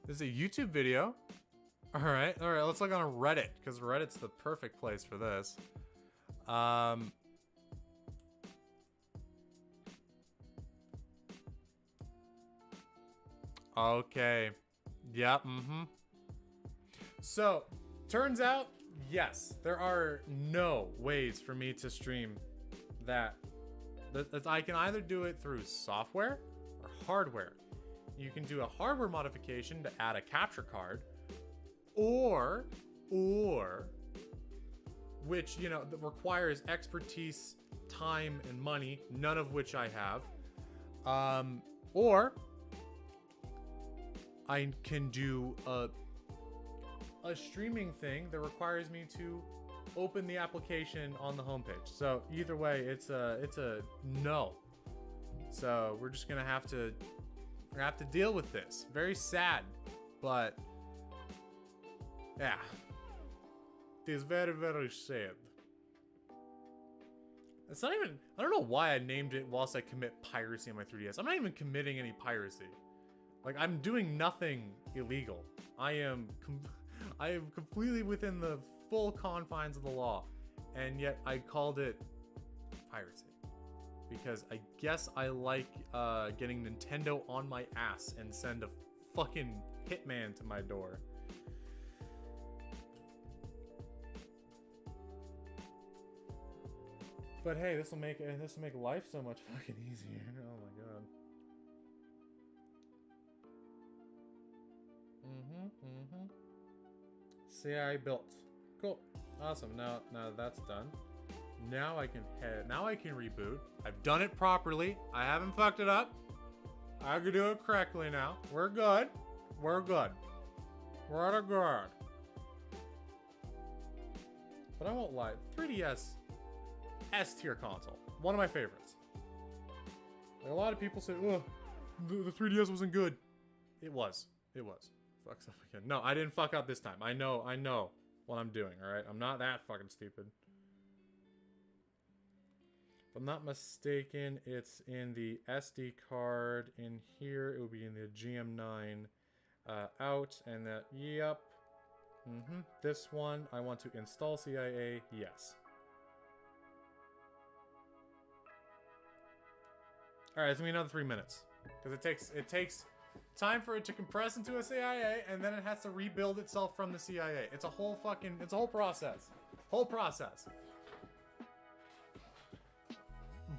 S1: This is a YouTube video. Alright, let's look on Reddit, because Reddit's the perfect place for this. Okay. Yep, So, turns out, yes, there are no ways for me to stream that. I can either do it through software or hardware. You can do a hardware modification to add a capture card, or which, you know, that requires expertise, time, and money, none of which I have. Or I can do a streaming thing that requires me to open the application on the homepage. So either way, it's a no. So we're just gonna have to deal with this. Very sad, but yeah, it is very, very sad. It's not even, I don't know why I named it whilst I commit piracy on my 3DS. I'm not even committing any piracy. Like, I'm doing nothing illegal. I am completely within the full confines of the law, and yet I called it piracy. Because I guess I like getting Nintendo on my ass and send a fucking hitman to my door. But hey, this will make life so much fucking easier. Oh my god. See, I built. Cool. Awesome. Now that's done. Now I can reboot. I've done it properly. I haven't fucked it up. I can do it correctly now. We're good. We're good. We're at a good. But I won't lie. 3DS, S tier console. One of my favorites. Like, a lot of people say, oh, the 3DS wasn't good. It was. It was. Fucks up again. No, I didn't fuck up this time. I know what I'm doing, alright? I'm not that fucking stupid. If I'm not mistaken, it's in the SD card. In here, it will be in the GM9 out. And that, yep. This one, I want to install CIA. Yes. Alright, it's gonna be another 3 minutes. Because it takes time for it to compress into a CIA, and then it has to rebuild itself from the CIA. It's a whole process. Whole process.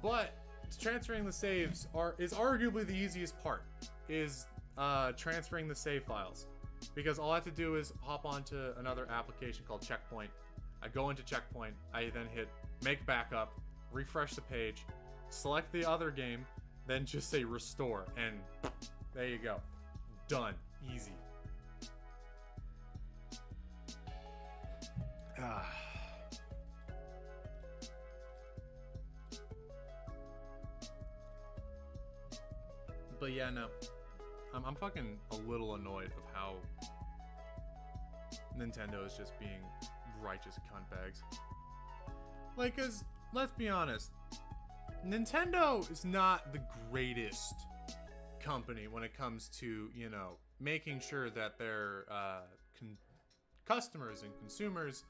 S1: But transferring the saves is arguably the easiest part. Is transferring the save files. Because all I have to do is hop onto another application called Checkpoint. I go into Checkpoint, I then hit make backup, refresh the page, select the other game, then just say restore, and there you go. Done. Easy. But yeah, no. I'm fucking a little annoyed of how Nintendo is just being righteous cuntbags. Like, cause, let's be honest, Nintendo is not the greatest company when it comes to, you know, making sure that their customers and consumers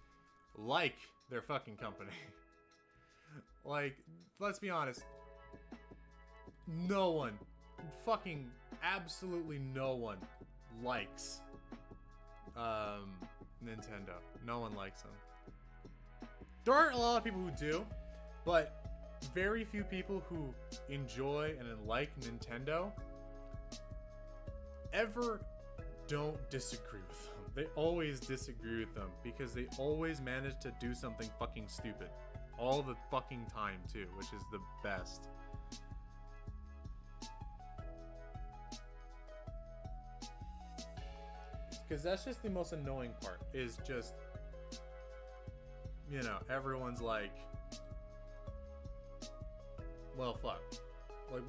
S1: like their fucking company. Like, let's be honest, no one, fucking absolutely no one likes Nintendo. No one likes them. There are a lot of people who do, but very few people who enjoy and like Nintendo ever don't disagree with them. They always disagree with them because they always manage to do something fucking stupid all the fucking time too, which is the best. Because that's just the most annoying part, is just, you know, everyone's like, well, fuck. Like,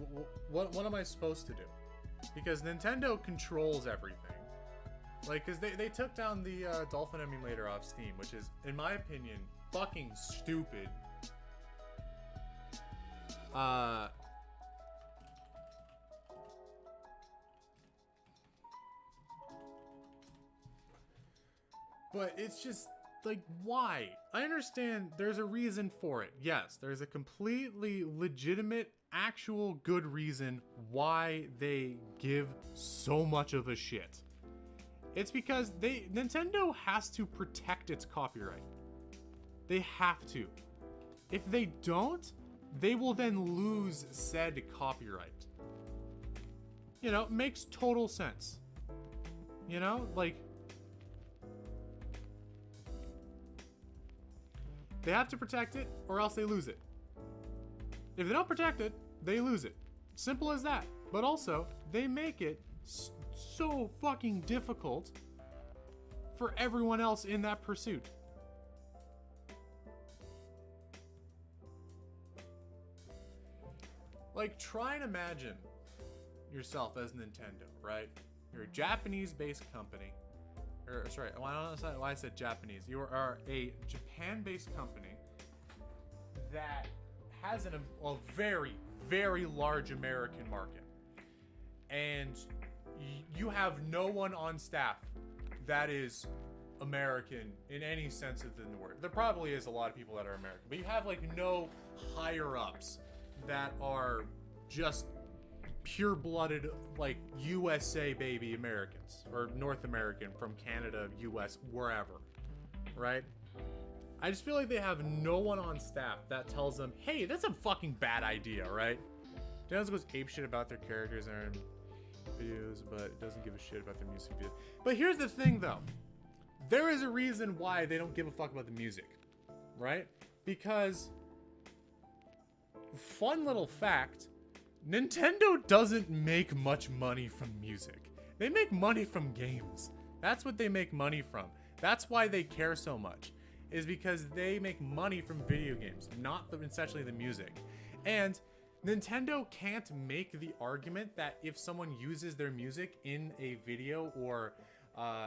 S1: what am I supposed to do? Because Nintendo controls everything. Like, because they took down the Dolphin emulator off Steam, which is, in my opinion, fucking stupid. But it's just, like, why? I understand there's a reason for it. Yes, there's a completely legitimate, actual good reason why they give so much of a shit. It's because Nintendo has to protect its copyright. They have to. If they don't, they will then lose said copyright. You know, it makes total sense. You know, like, they have to protect it or else they lose it. If they don't protect it, they lose it. Simple as that. But also, they make it so fucking difficult for everyone else in that pursuit. Like, try and imagine yourself as Nintendo, right? You're a Japanese-based company. Or, sorry, why I said Japanese. You are a Japan-based company that has a very, very large American market. And you have no one on staff that is American in any sense of the word. There probably is a lot of people that are American, but you have, like, no higher-ups that are just pure-blooded, like, USA baby Americans, or North American from Canada, US, wherever, right? I just feel like they have no one on staff that tells them, hey, that's a fucking bad idea, right? Nintendo goes apeshit about their characters and videos, but it doesn't give a shit about their music videos. But here's the thing, though. There is a reason why they don't give a fuck about the music, right? Because, fun little fact, Nintendo doesn't make much money from music. They make money from games. That's what they make money from. That's why they care so much, is because they make money from video games, not essentially the music. And Nintendo can't make the argument that if someone uses their music in a video or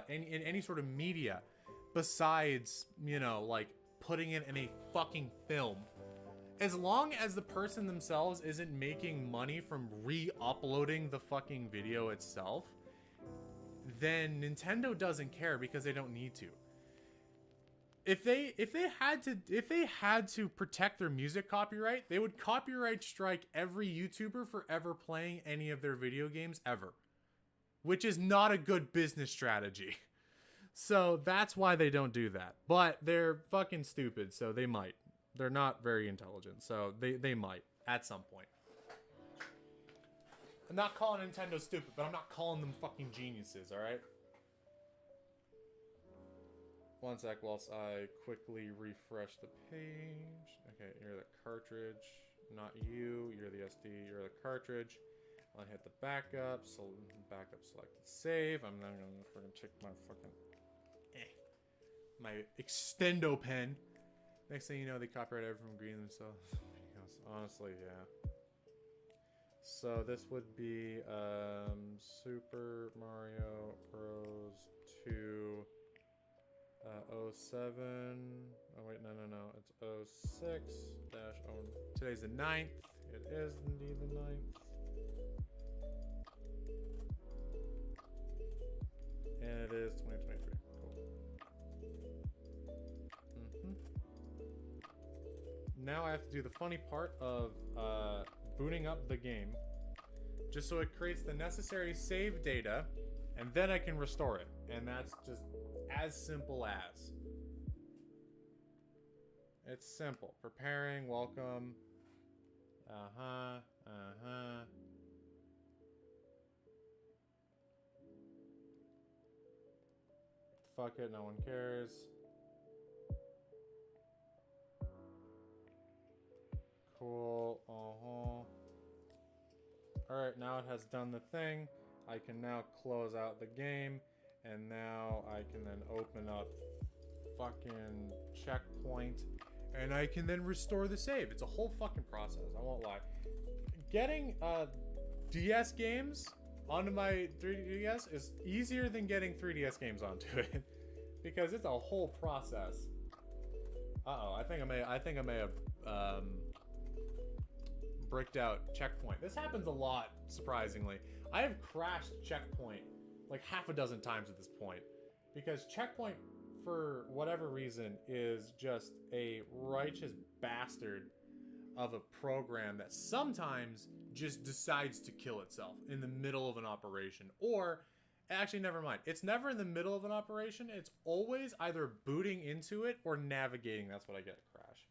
S1: in any sort of media, besides, you know, like putting it in a fucking film, as long as the person themselves isn't making money from re-uploading the fucking video itself, then Nintendo doesn't care because they don't need to. If they had to protect their music copyright, they would copyright strike every YouTuber for ever playing any of their video games ever, which is not a good business strategy. So that's why they don't do that. But they're fucking stupid, so they might. They're not very intelligent, so they might at some point. I'm not calling Nintendo stupid, but I'm not calling them fucking geniuses, alright? One sec whilst I quickly refresh the page. Okay, you're the cartridge. Not you. You're the SD. You're the cartridge. I'll hit the backup. So backup selected save. I'm not gonna freaking check my fucking my extendo pen. Next thing you know, they copyrighted from green themselves. Honestly, yeah. So this would be Super Mario Bros. 2 07. Oh wait, no. It's 06 dash today's the 9th. It is indeed the 9th. And it is 2023. Cool. Now I have to do the funny part of booting up the game, just so it creates the necessary save data, and then I can restore it. And that's just as simple as. It's simple. Preparing, welcome. Fuck it, no one cares. Cool, Alright, now it has done the thing. I can now close out the game, and now I can then open up fucking checkpoint, and I can then restore the save. It's a whole fucking process, I won't lie. Getting DS games onto my 3DS is easier than getting 3DS games onto it, because it's a whole process. I think I may have bricked out checkpoint. This happens a lot, surprisingly. I have crashed checkpoint like half a dozen times at this point, because checkpoint, for whatever reason, is just a righteous bastard of a program that sometimes just decides to kill itself in the middle of an operation. Or actually, never mind, it's never in the middle of an operation. It's always either booting into it or navigating. That's what I get a crash.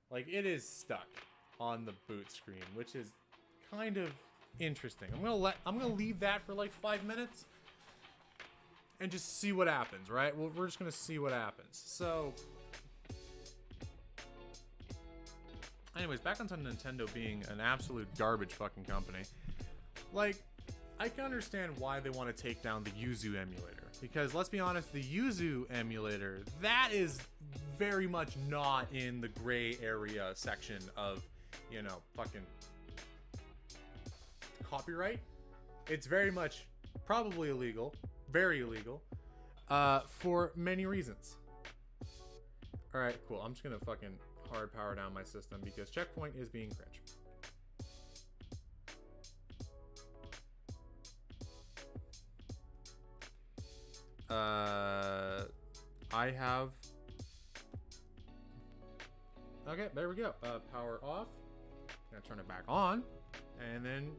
S1: Like, it is stuck on the boot screen, which is kind of interesting. I'm gonna leave that for like 5 minutes and just see what happens, right? Well, we're just gonna see what happens. So anyways, back onto Nintendo being an absolute garbage fucking company. Like, I can understand why they want to take down the Yuzu emulator, because let's be honest, the Yuzu emulator, that is very much not in the gray area section of, you know, fucking copyright. It's very much probably illegal, very illegal, for many reasons. All right, cool. I'm just gonna fucking hard power down my system because checkpoint is being cringe. I have. Okay, there we go. Power off. Gonna turn it back on, and then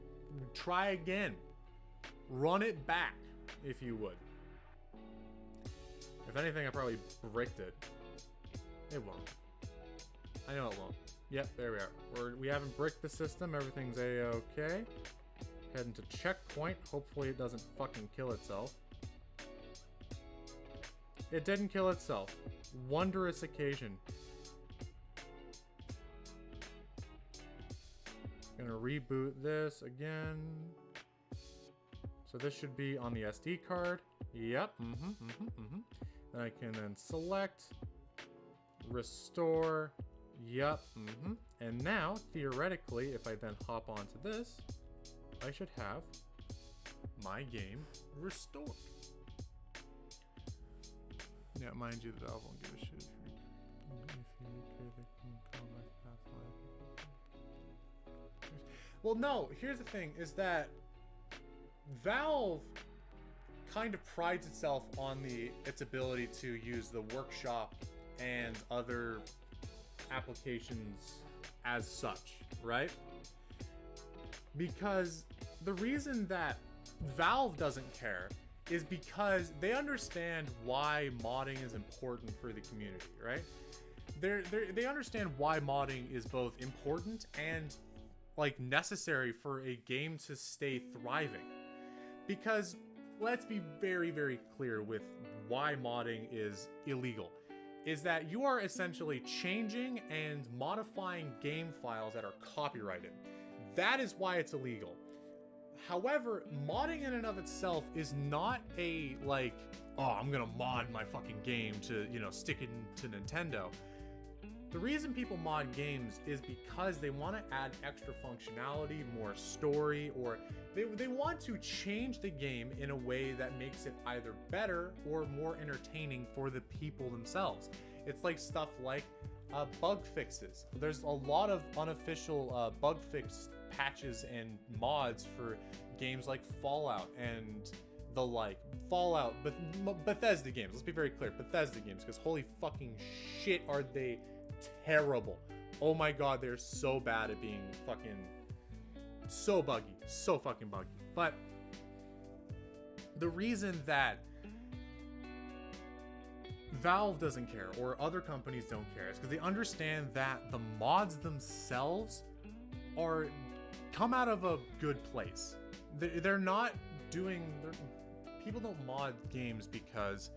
S1: try again. Run it back, if you would. If anything, I probably bricked it. It won't. I know it won't. Yep, there we are. We haven't bricked the system. Everything's a-okay. Head into checkpoint. Hopefully it doesn't fucking kill itself. It didn't kill itself. Wondrous occasion. Gonna reboot this again. So this should be on the SD card. Yep. Then I can then select, restore. Yep. And now, theoretically, if I then hop onto this, I should have my game restored. Yeah, mind you, the Valve won't give a shit if you recreate the combat path. Well, no. Here's the thing: is that Valve kind of prides itself on its ability to use the workshop and other applications as such, right? Because the reason that Valve doesn't care is because they understand why modding is important for the community, right? They understand why modding is both important and like necessary for a game to stay thriving. Because let's be very, very clear with why modding is illegal. Is that you are essentially changing and modifying game files that are copyrighted. That is why it's illegal. However, modding in and of itself is not a, like, oh, I'm gonna mod my fucking game to, you know, stick it to Nintendo. The reason people mod games is because they want to add extra functionality, more story, or they want to change the game in a way that makes it either better or more entertaining for the people themselves. It's like stuff like bug fixes. There's a lot of unofficial bug fix patches and mods for games like Fallout and the like. Fallout, but Bethesda games. Let's be very clear, Bethesda games, because holy fucking shit are they terrible. Oh my god, they're so bad at being fucking so buggy, so fucking buggy. But the reason that Valve doesn't care or other companies don't care is because they understand that the mods themselves come out of a good place. They're not doing people don't mod games because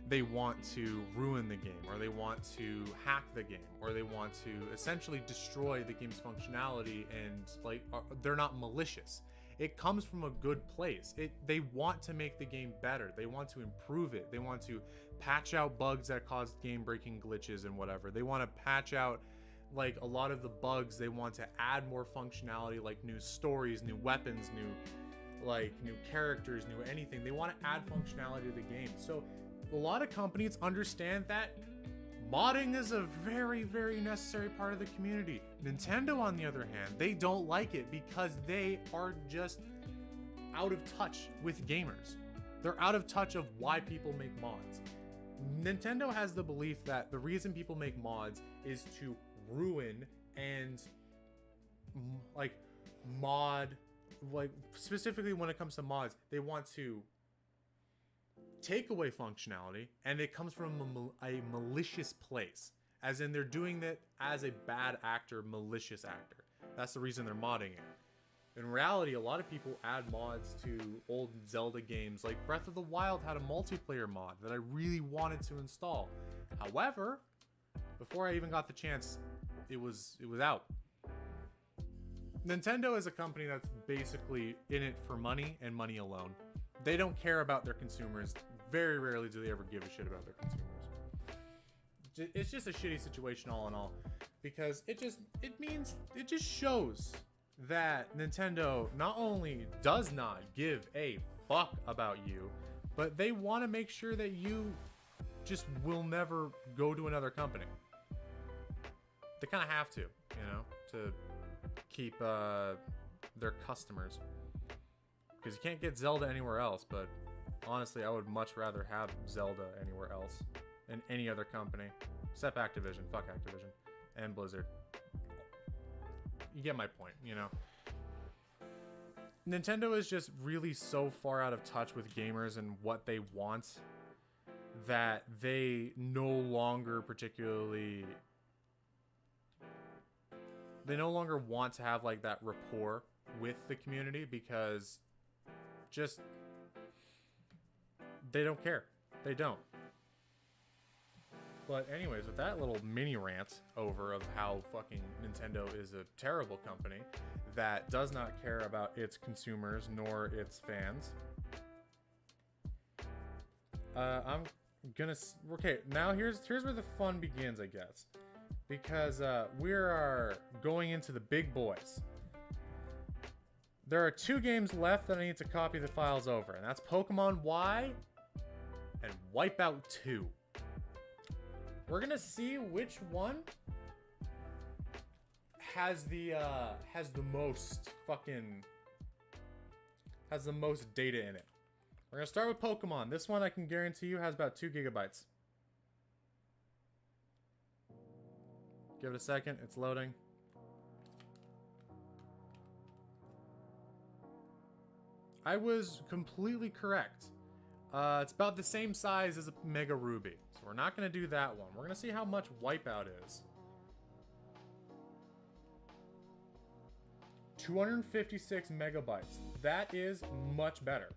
S1: they want to ruin the game, or they want to hack the game, or they want to essentially destroy the game's functionality, and like they're not malicious. It comes from a good place. They want to make the game better. They want to improve it. They want to patch out bugs that cause game-breaking glitches and whatever. They want to patch out like a lot of the bugs. They want to add more functionality, like new stories, new weapons, new characters, new anything. They want to add functionality to the game. So a lot of companies understand that modding is a very, very necessary part of the community. Nintendo, on the other hand, they don't like it because they are just out of touch with gamers. They're out of touch of why people make mods. Nintendo has the belief that the reason people make mods is to ruin and like mod, like specifically when it comes to mods, they want to take away functionality, and it comes from a malicious place, as in they're doing that as a bad actor, malicious actor. That's the reason they're modding it. In reality, a lot of people add mods to old Zelda games, like Breath of the Wild had a multiplayer mod that I really wanted to install. However, before I even got the chance, it was out. Nintendo is a company that's basically in it for money and money alone. They don't care about their consumers. Very rarely do they ever give a shit about their consumers. It's just a shitty situation all in all, because it just shows that Nintendo not only does not give a fuck about you, but they want to make sure that you just will never go to another company. They kind of have to, you know, to keep their customers. Because you can't get Zelda anywhere else, but honestly, I would much rather have Zelda anywhere else in any other company. Except Activision. Fuck Activision. And Blizzard. You get my point, you know? Nintendo is just really so far out of touch with gamers and what they want that they no longer want to have like that rapport with the community because just they don't care. They don't. But anyways, with that little mini rant over of how fucking Nintendo is a terrible company that does not care about its consumers nor its fans. I'm gonna... Okay, now here's where the fun begins, I guess. Because we are going into the big boys. There are 2 games left that I need to copy the files over, and that's Pokemon Y and Wipeout 2. We're gonna see which one has the most data in it. We're gonna start with Pokemon. This one I can guarantee you has about 2 gigabytes. Give it a second, it's loading. I was completely correct. It's about the same size as a Mega Ruby. So we're not going to do that one. We're going to see how much Wipeout is. 256 megabytes. That is much better.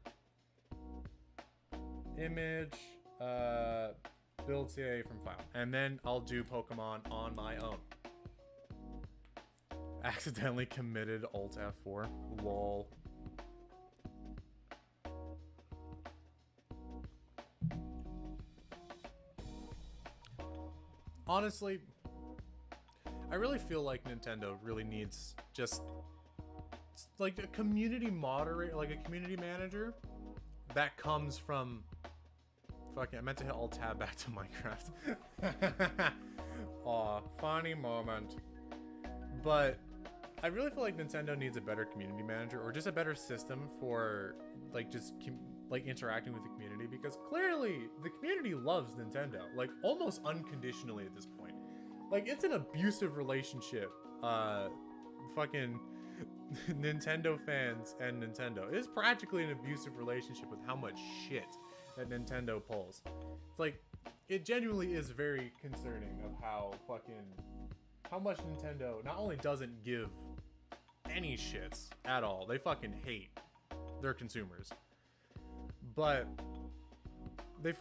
S1: Image, build CA from file. And then I'll do Pokemon on my own. Accidentally committed Alt F4. Lol. Honestly, I really feel like Nintendo really needs just like a community moderator, like a community manager that comes from fucking, I meant to hit Alt Tab back to Minecraft. Aw, funny moment. But I really feel like Nintendo needs a better community manager or just a better system for like just like interacting with the community, because clearly the community loves Nintendo, like almost unconditionally at this point. Like it's an abusive relationship, fucking Nintendo fans and Nintendo. It is practically an abusive relationship with how much shit that Nintendo pulls. It's like, it genuinely is very concerning of how much Nintendo not only doesn't give any shits at all, they fucking hate their consumers. But they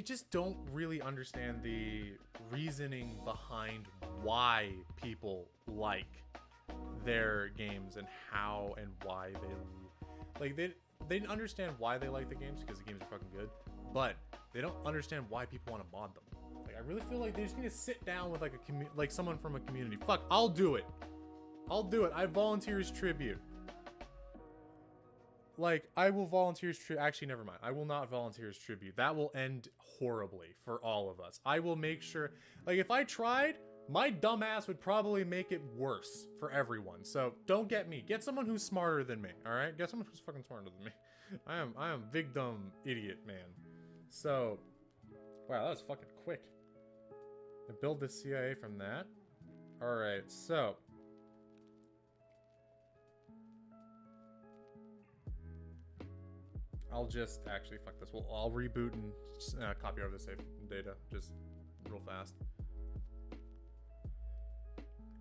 S1: just don't really understand the reasoning behind why people like their games and how and why they understand why they like the games because the games are fucking good, but they don't understand why people want to mod them. Like, I really feel like they just need to sit down with like someone from a community. Fuck, I'll do it. I volunteer as tribute. Like, I will volunteer as tribute. Actually, never mind. I will not volunteer as tribute. That will end horribly for all of us. I will make sure... Like, if I tried, my dumb ass would probably make it worse for everyone. So, don't get me. Get someone who's smarter than me, alright? Get someone who's fucking smarter than me. I am big dumb idiot, man. So... Wow, that was fucking quick. I build the CIA from that. Alright, so... I'll just actually fuck this. I'll reboot and copy over the save data just real fast.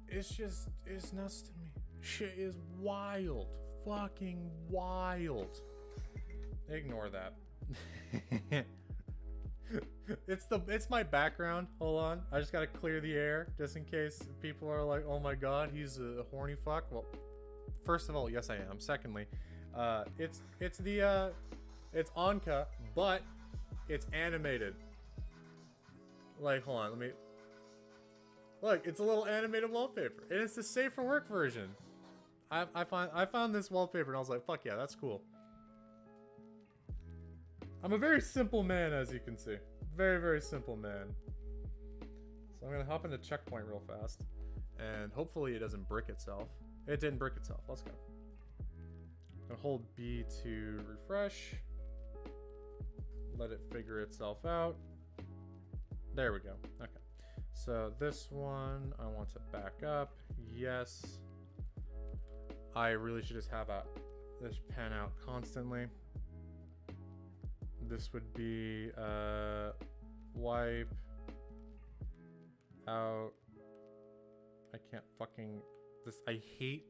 S1: It's nuts to me. Shit is wild, fucking wild. Ignore that. It's my background. Hold on, I just gotta clear the air just in case people are like, "Oh my god, he's a horny fuck." Well, first of all, yes I am. Secondly, it's Anka, but it's animated. Like, hold on, let me... Look, it's a little animated wallpaper, and it's the safe for work version. I found this wallpaper, and I was like, fuck yeah, that's cool. I'm a very simple man, as you can see. Very, very simple man. So I'm gonna hop into checkpoint real fast, and hopefully it doesn't brick itself. It didn't brick itself. Let's go. I'm gonna hold B to refresh. Let it figure itself out. There we go. Okay. So this one, I want to back up. Yes. I really should just have this pan out constantly. This would be wipe out. I can't fucking this, I hate,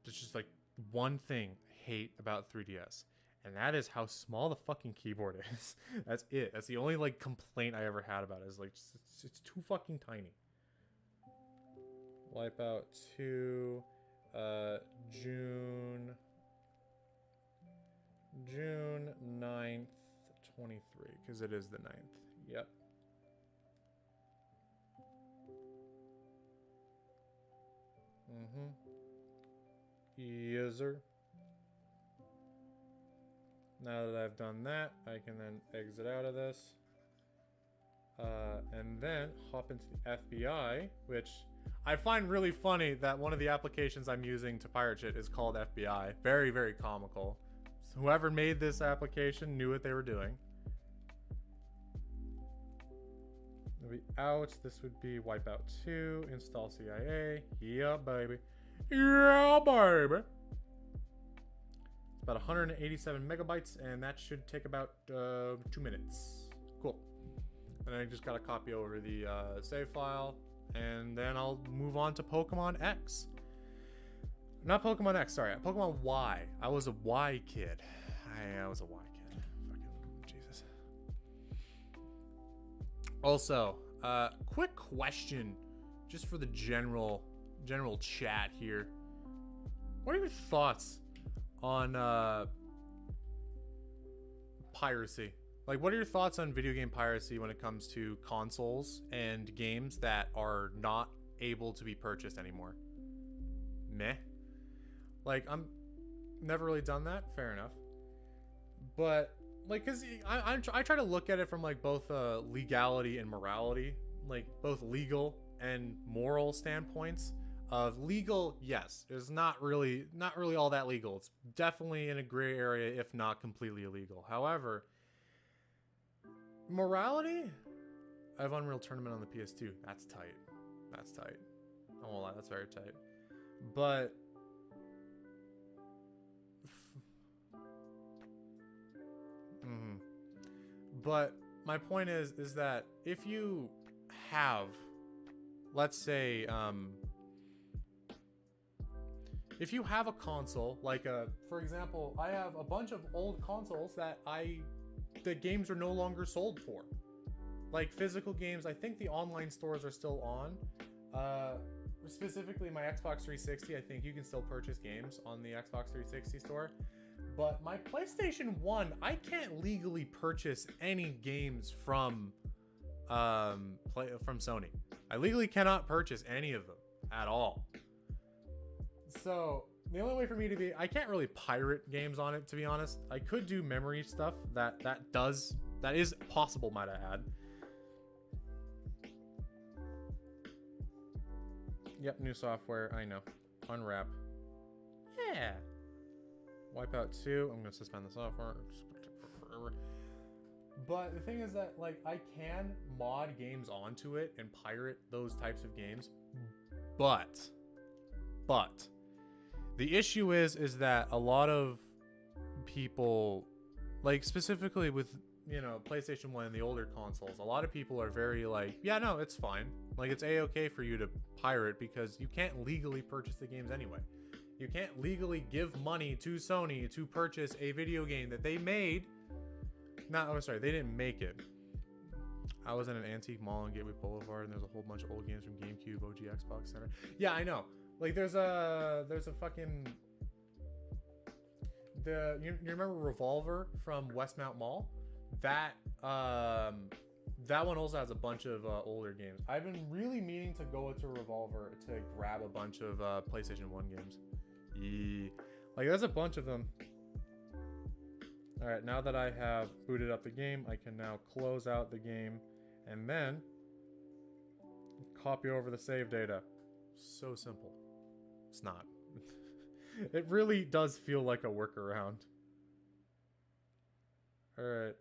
S1: there's just like one thing I hate about 3DS. And that is how small the fucking keyboard is. That's it. That's the only like complaint I ever had about it, is like it's too fucking tiny. Wipeout 2, June 9th, 23, because it is the 9th. Yep. Yes, sir. Now that I've done that, I can then exit out of this. And then hop into the FBI, which I find really funny that one of the applications I'm using to pirate shit is called FBI. Very, very comical. So whoever made this application knew what they were doing. It'll be out. This would be Wipeout 2, install CIA. Yeah, baby. Yeah, baby. It's about 187 megabytes, and that should take about 2 minutes. Cool. And I just gotta copy over the save file, and then I'll move on to Pokemon X. Not Pokemon X, sorry. Pokemon Y. I was a Y kid. I was a Y kid. Fucking Jesus. Also, quick question, just for the general chat here. What are your thoughts on piracy? Like, what are your thoughts on video game piracy when it comes to consoles and games that are not able to be purchased anymore? Meh. Like, I'm never really done that. Fair enough. But like, cause I try to look at it from like both legality and morality, like both legal and moral standpoints. Of legal, yes, it's not really all that legal. It's definitely in a gray area, if not completely illegal. However, morality, I have Unreal Tournament on the PS2. That's tight. That's tight. I won't lie, that's very tight. But but my point is that if you have, let's say, if you have a console, like for example, I have a bunch of old consoles that the games are no longer sold for. Like physical games, I think the online stores are still on. Specifically my Xbox 360, I think you can still purchase games on the Xbox 360 store. But my PlayStation 1, I can't legally purchase any games from Sony. I legally cannot purchase any of them at all. So the only way for me to be, I can't really pirate games on it, to be honest. I could do memory stuff that is possible, might I add. Yep, new software, I know. Unwrap. Yeah. Wipeout 2, I'm gonna suspend the software. Forever. But the thing is that, like, I can mod games onto it and pirate those types of games. But the issue is that a lot of people, like specifically with, you know, PlayStation 1 and the older consoles, a lot of people are very like, yeah, no, it's fine. Like, it's a-okay for you to pirate because you can't legally purchase the games anyway. You can't legally give money to Sony to purchase a video game that they made. They didn't make it. I was in an antique mall on Gateway Boulevard, and there's a whole bunch of old games from GameCube, OG Xbox Center. Yeah, I know. Like, there's a fucking... You remember Revolver from Westmount Mall? That one also has a bunch of older games. I've been really meaning to go to Revolver to grab a bunch of PlayStation 1 games. Yeah. Like, there's a bunch of them. Alright, now that I have booted up the game, I can now close out the game and then copy over the save data. So simple. It's not. It really does feel like a workaround. Alright.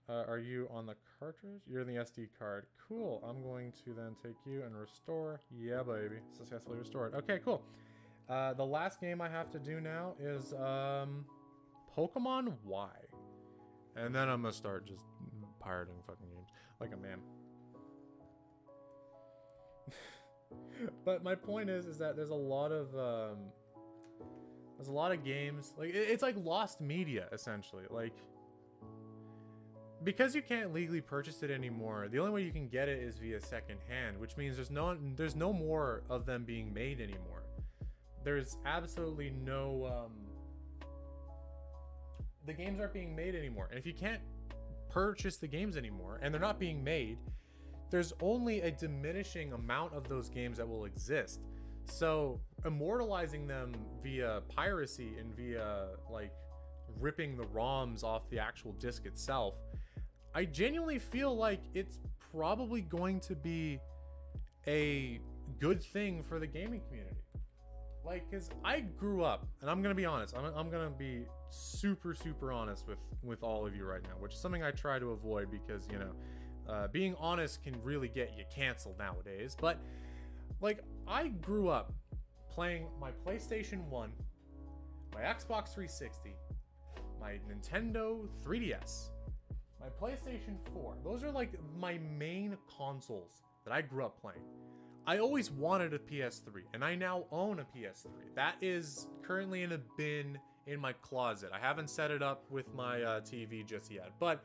S1: Are you on the cartridge? You're in the SD card. Cool. I'm going to then take you and restore. Yeah, baby. Successfully restored. Okay, cool. The last game I have to do now is Pokemon Y. And then I'm gonna start just pirating fucking games like a man. But my point is that there's a lot of games, like it's like lost media essentially. Like, because you can't legally purchase it anymore, the only way you can get it is via secondhand, which means there's no more of them being made anymore. There's absolutely no the games aren't being made anymore. And if you can't purchase the games anymore and they're not being made, there's only a diminishing amount of those games that will exist. So immortalizing them via piracy and via like ripping the ROMs off the actual disc itself, I genuinely feel like it's probably going to be a good thing for the gaming community. Like, because I grew up, and I'm gonna be honest, I'm gonna be super honest with all of you right now, which is something I try to avoid because, you know, being honest can really get you canceled nowadays. But like, I grew up playing my PlayStation 1, my Xbox 360, my Nintendo 3DS, my PlayStation 4. Those are like my main consoles that I grew up playing. I always wanted a PS3, and I now own a PS3. That is currently in a bin in my closet. I haven't set it up with my TV just yet, but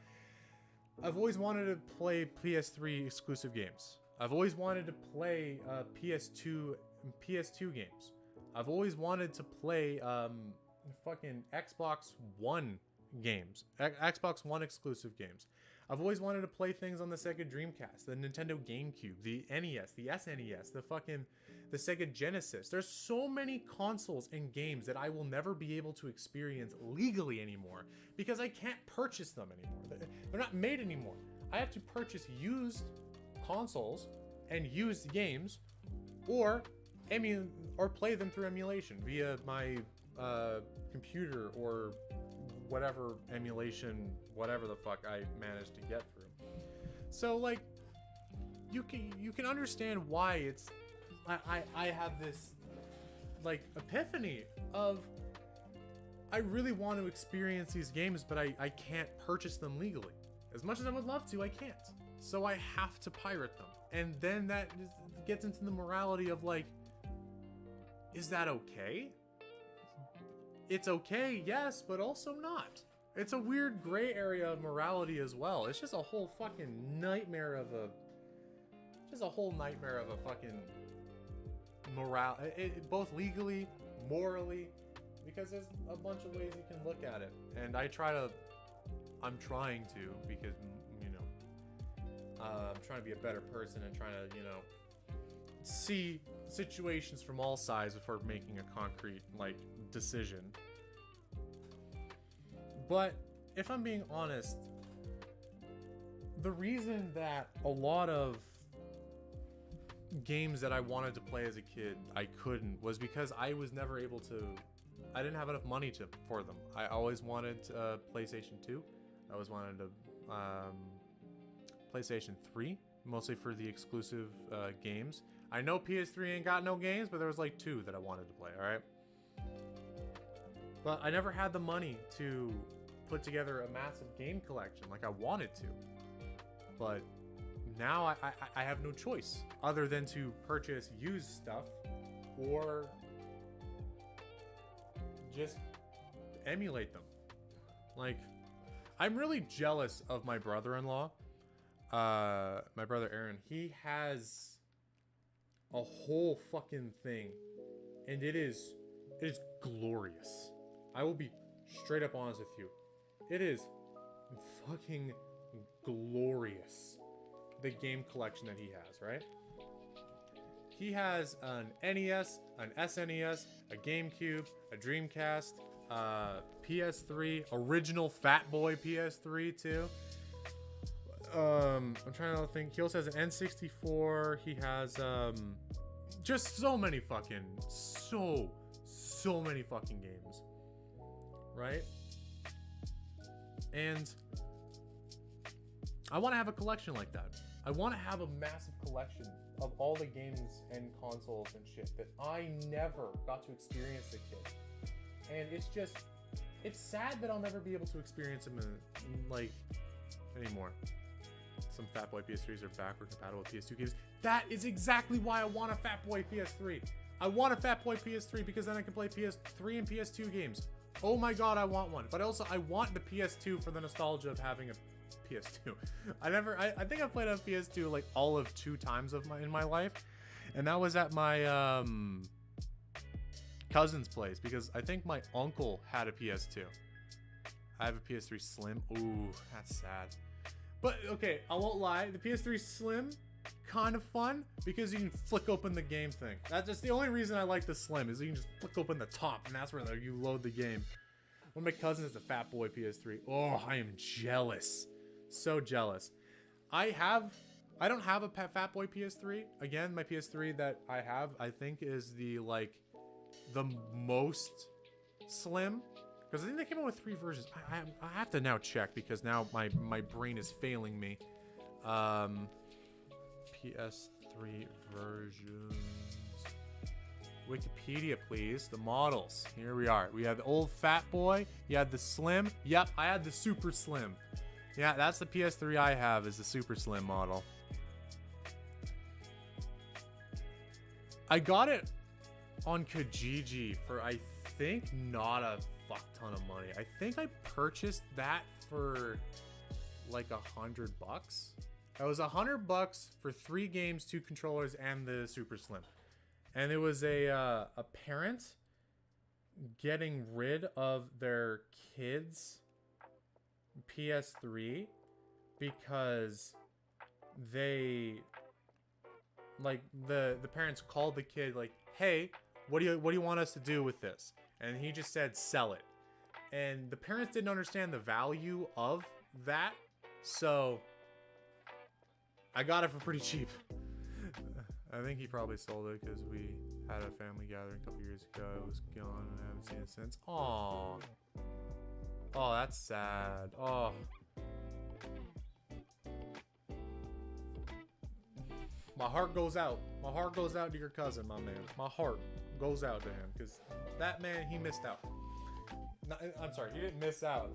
S1: I've always wanted to play PS3 exclusive games. I've always wanted to play PS2 games. I've always wanted to play fucking Xbox One games, Xbox One exclusive games. I've always wanted to play things on the Sega Dreamcast, the Nintendo GameCube, the NES, the SNES, the Sega Genesis. There's so many consoles and games that I will never be able to experience legally anymore because I can't purchase them anymore. They're not made anymore. I have to purchase used consoles and used games, or play them through emulation via my computer or whatever emulation, whatever the fuck I managed to get through. So like, you can understand why it's I have this like epiphany of I really want to experience these games, but I can't purchase them legally. As much as I would love to, I can't. So I have to pirate them. And then that gets into the morality of like, is that okay? It's okay, yes, but also not. It's a weird gray area of morality as well. It's just a whole fucking nightmare of a fucking morale, both legally, morally, because there's a bunch of ways you can look at it. And I'm trying to, because, you know, I'm trying to be a better person and trying to, you know, see situations from all sides before making a concrete, like, decision. But if I'm being honest, the reason that a lot of games that I wanted to play as a kid I couldn't was because I was never able to. I didn't have enough money for them. I always wanted PlayStation 2. I always wanted a PlayStation 3, mostly for the exclusive games. I know PS3 ain't got no games, but there was like 2 that I wanted to play, alright? But I never had the money to put together a massive game collection like I wanted to. But now I have no choice other than to purchase used stuff or just emulate them. Like, I'm really jealous of my brother-in-law. My brother Aaron, he has a whole fucking thing, and it is glorious. I will be straight up honest with you. It is fucking glorious, the game collection that he has, right? He has an NES, an SNES, a GameCube, a Dreamcast, PS3, original Fat Boy PS3 too. I'm trying to think. He also has an N64. He has just so many fucking games, right? And I want to have a collection like that. I want to have a massive collection of all the games and consoles and shit that I never got to experience as a kid. And it's sad that I'll never be able to experience them anymore. Some Fat Boy PS3s are backward compatible with PS2 games. That is exactly why I want a Fat Boy PS3. I want a Fat Boy PS3 because then I can play PS3 and PS2 games. Oh my god, I want one. But also, I want the PS2 for the nostalgia of having a PS2. I think I've played on PS2 like all of 2 times in my life. And that was at my cousin's place because I think my uncle had a PS2. I have a PS3 Slim. Ooh, that's sad. But okay, I won't lie. The PS3 Slim, kind of fun because you can flick open the game thing. That's just the only reason I like the Slim is you can just flick open the top and that's where you load the game. One of my cousins has a Fat Boy PS3. Oh, I am jealous. So jealous. I don't have a Fat Boy PS3. Again, my PS3 that I have, I think is the most slim. Because I think they came out with 3 versions. I have to now check because now my brain is failing me. PS3 versions. Wikipedia, please. The models. Here we are. We have the old Fat Boy. You had the Slim. Yep, I had the Super Slim. Yeah, that's the PS3 I have is the Super Slim model. I got it on Kijiji for, I think, not a fuck ton of money. I think I purchased that for like $100. It was $100 for 3 games, 2 controllers, and the Super Slim. And it was a parent getting rid of their kids' PS3 because they like the parents called the kid like, hey, what do you want us to do with this? And he just said sell it. And the parents didn't understand the value of that, so I got it for pretty cheap. I think he probably sold it because we had a family gathering a couple years ago. It was gone and I haven't seen it since. Aww. Oh, that's sad. Oh. My heart goes out. My heart goes out to your cousin, my man. My heart goes out to him because that man, he missed out. No, I'm sorry, he didn't miss out.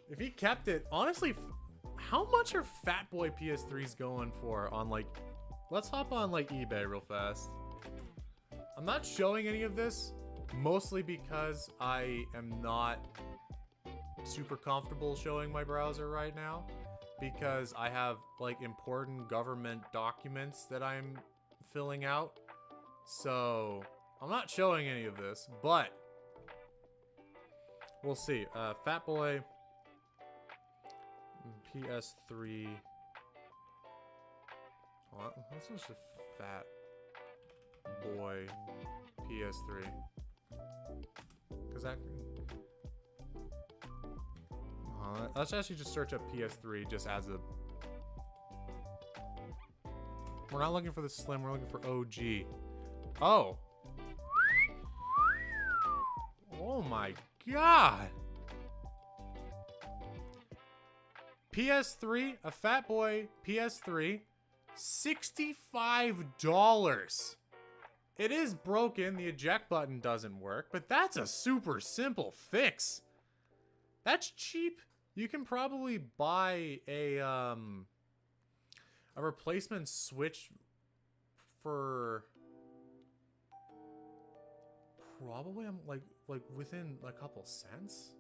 S1: If he kept it, honestly, how much are Fat Boy PS3s going for on like... Let's hop on like eBay real fast. I'm not showing any of this, mostly because I am not super comfortable showing my browser right now. Because I have like important government documents that I'm filling out. So I'm not showing any of this, but we'll see. Fat Boy PS3. That's just a Fat Boy PS3. Because that... let's actually just search up PS3 just as a... We're not looking for the Slim, we're looking for OG. Oh! Oh my god! PS3, a Fat Boy PS3, $65. It is broken, the eject button doesn't work, but that's a super simple fix. That's cheap. You can probably buy a replacement Switch for probably like within a couple cents.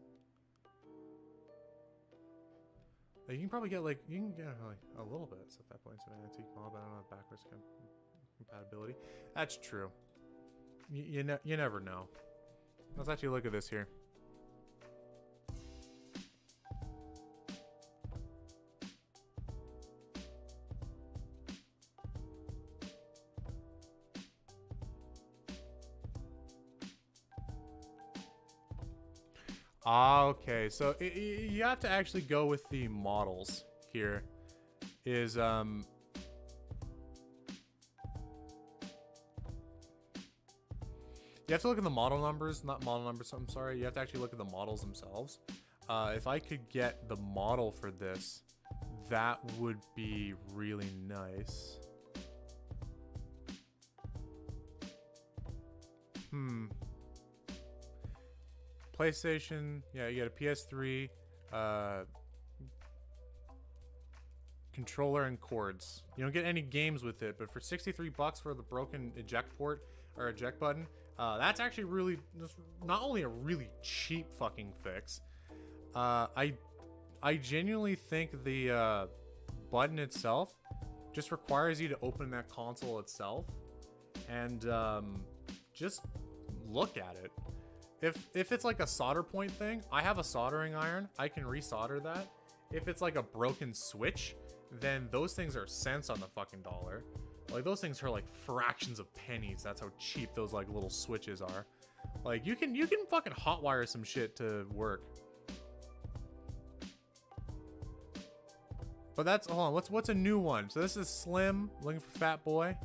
S1: Like, you can probably get like like a little bit. So at that point, it's an antique model, but I don't have backwards compatibility. That's true. You never know. Let's actually look at this here. Okay, so you have to actually go with the models here. Is you have to look at the model numbers, not model numbers, I'm sorry. You have to actually look at the models themselves. If I could get the model for this, that would be really nice. PlayStation, yeah, you get a PS3, controller and cords. You don't get any games with it, but for 63 bucks for the broken eject port or eject button, that's actually really just not only a really cheap fucking fix. I genuinely think the button itself just requires you to open that console itself and just look at it. If it's like a solder point thing, I have a soldering iron. I can resolder that. If it's like a broken switch, then those things are cents on the fucking dollar. Like those things are like fractions of pennies. That's how cheap those like little switches are. Like you can fucking hotwire some shit to work. But that's, hold on, what's a new one? So this is Slim, looking for Fat Boy.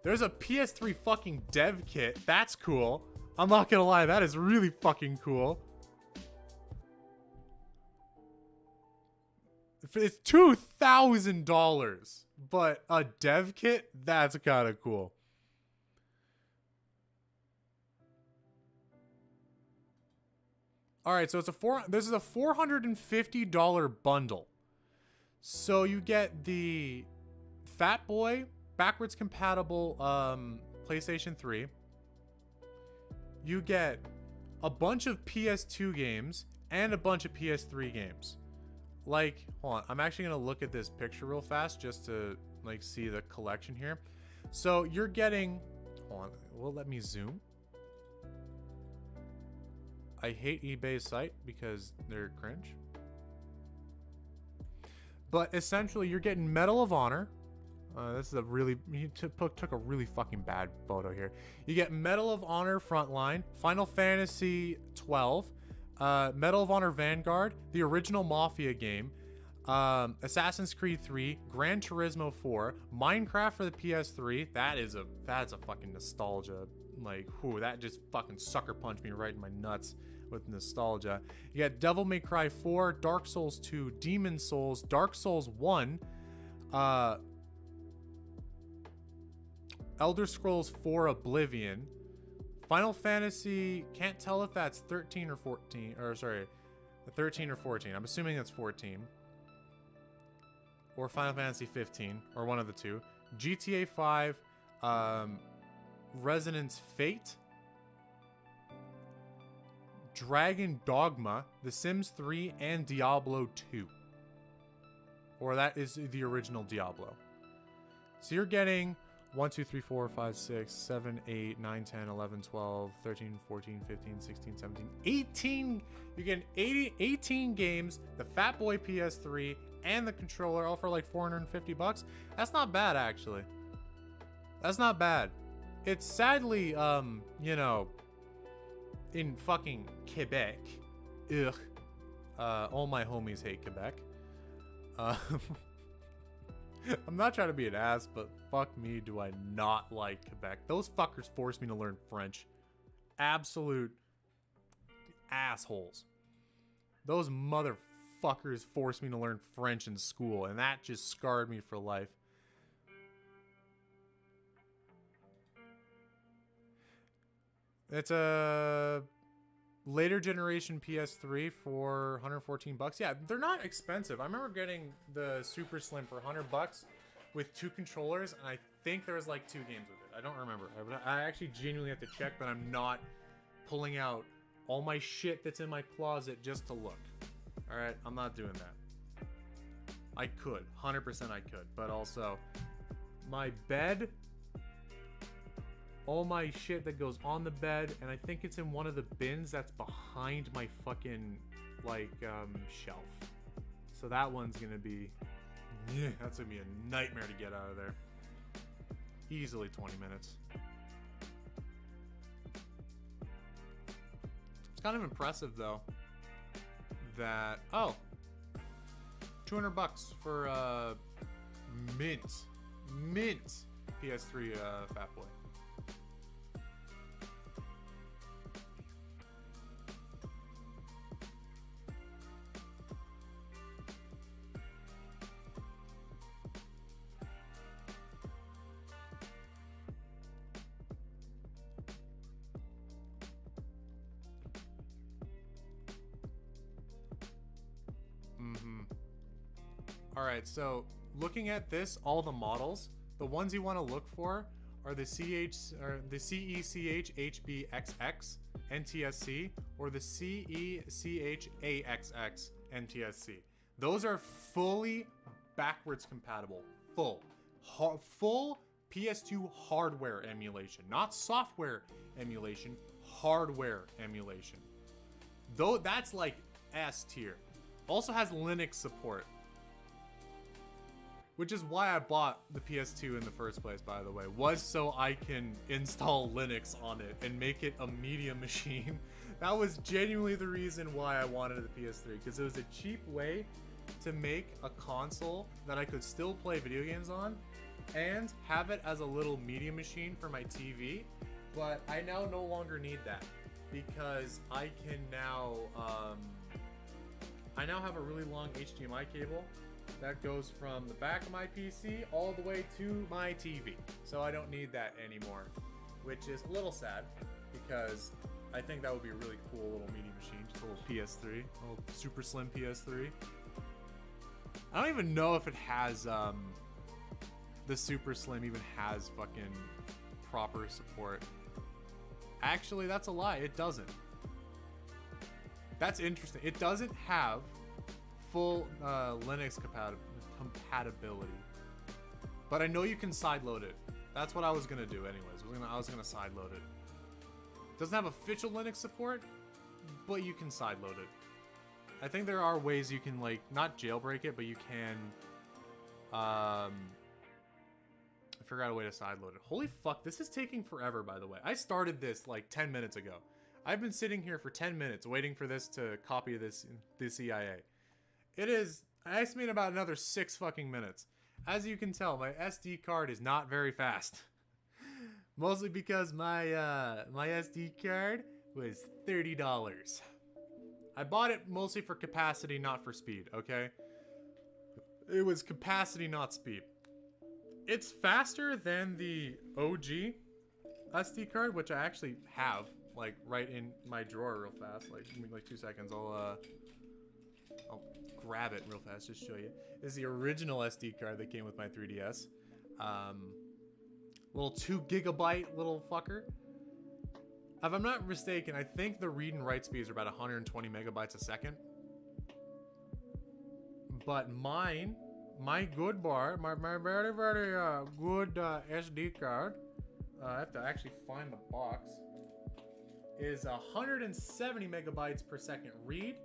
S1: There's a PS3 fucking dev kit. That's cool. I'm not gonna lie, that is really fucking cool. It's $2,000, but a dev kit? That's kind of cool. All right, so this is a $450 bundle. So you get the Fat Boy backwards compatible PlayStation 3. You get a bunch of PS2 games and a bunch of PS3 games. Like, hold on, I'm actually gonna look at this picture real fast just to like see the collection here. So you're getting, hold on, well, let me zoom. I hate eBay's site because they're cringe. But essentially, you're getting Medal of Honor. This is a really, he took a really fucking bad photo here. You get Medal of Honor Frontline, Final Fantasy 12, Medal of Honor Vanguard, the original Mafia game, Assassin's Creed 3, Gran Turismo 4, Minecraft for the PS3. That's a fucking nostalgia. Like, whew, that just fucking sucker punched me right in my nuts with nostalgia. You got Devil May Cry 4, Dark Souls 2, Demon Souls, Dark Souls 1, Elder Scrolls 4 Oblivion, Final Fantasy, can't tell if that's 13 or 14, or sorry, 13 or 14. I'm assuming that's 14. Or Final Fantasy 15, or one of the two. GTA 5, Resonance Fate, Dragon Dogma, The Sims 3, and Diablo 2. Or that is the original Diablo. So you're getting 1, 2, 3, 4, 5, 6, 7, 8, 9, 10, 11, 12, 13, 14, 15, 16, 17, 18. You're getting 18 games, the Fat Boy PS3, and the controller, all for like 450 bucks. That's not bad, actually. That's not bad. It's sadly, you know, in fucking Quebec. Ugh. All my homies hate Quebec. I'm not trying to be an ass, but fuck me, do I not like Quebec. Those fuckers forced me to learn French. Absolute assholes. Those motherfuckers forced me to learn French in school, and that just scarred me for life. It's a later generation PS3 for 114 bucks. Yeah, they're not expensive. I remember getting the Super Slim for 100 bucks with 2 controllers, and I think there was like 2 games with it. I don't remember. I actually genuinely have to check, but I'm not pulling out all my shit that's in my closet just to look. All right, I'm not doing that. I could, 100% I could, but also my bed, all my shit that goes on the bed, and I think it's in one of the bins that's behind my fucking, like, shelf. So that one's gonna be, yeah, that's gonna be a nightmare to get out of there. Easily 20 minutes. It's kind of impressive, though, that, oh, 200 bucks for, mint PS3, Fat Boy. All right, so looking at this, all the models, the ones you want to look for are the CECH HBXX NTSC or the CECH AXX NTSC. Those are fully backwards compatible, full PS2 hardware emulation, not software emulation, hardware emulation. Though that's like S tier. Also has Linux support, which is why I bought the PS2 in the first place, by the way, was so I can install Linux on it and make it a media machine. That was genuinely the reason why I wanted the PS3, because it was a cheap way to make a console that I could still play video games on and have it as a little media machine for my TV. But I now no longer need that, because I can now, I now have a really long HDMI cable that goes from the back of my PC all the way to my TV. So I don't need that anymore, which is a little sad, because I think that would be a really cool little media machine, just a little PS3, a little super slim PS3. I don't even know if it has, the super slim even has fucking proper support. Actually, that's a lie, it doesn't. That's interesting. It doesn't have full Linux compatibility, but I know you can sideload it. That's what I was gonna do anyways. I was gonna sideload it. Doesn't have official Linux support, but you can sideload it. I think there are ways you can, like, not jailbreak it, but you can figure out a way to sideload it. Holy fuck, this is taking forever, by the way. I started this like 10 minutes ago. I've been sitting here for 10 minutes waiting for this to copy the CIA. It is, I estimate, about another 6 fucking minutes. As you can tell, my SD card is not very fast. Mostly because my SD card was $30. I bought it mostly for capacity, not for speed, okay? It was capacity, not speed. It's faster than the OG SD card, which I actually have, like, right in my drawer real fast. Like, give me like 2 seconds. I'll grab it real fast, just show you. This is the original SD card that came with my 3DS. Little 2 gigabyte little fucker. If I'm not mistaken, I think the read and write speeds are about 120 megabytes a second. But my good bar, my very, very good SD card, I have to actually find the box, is 170 megabytes per second read,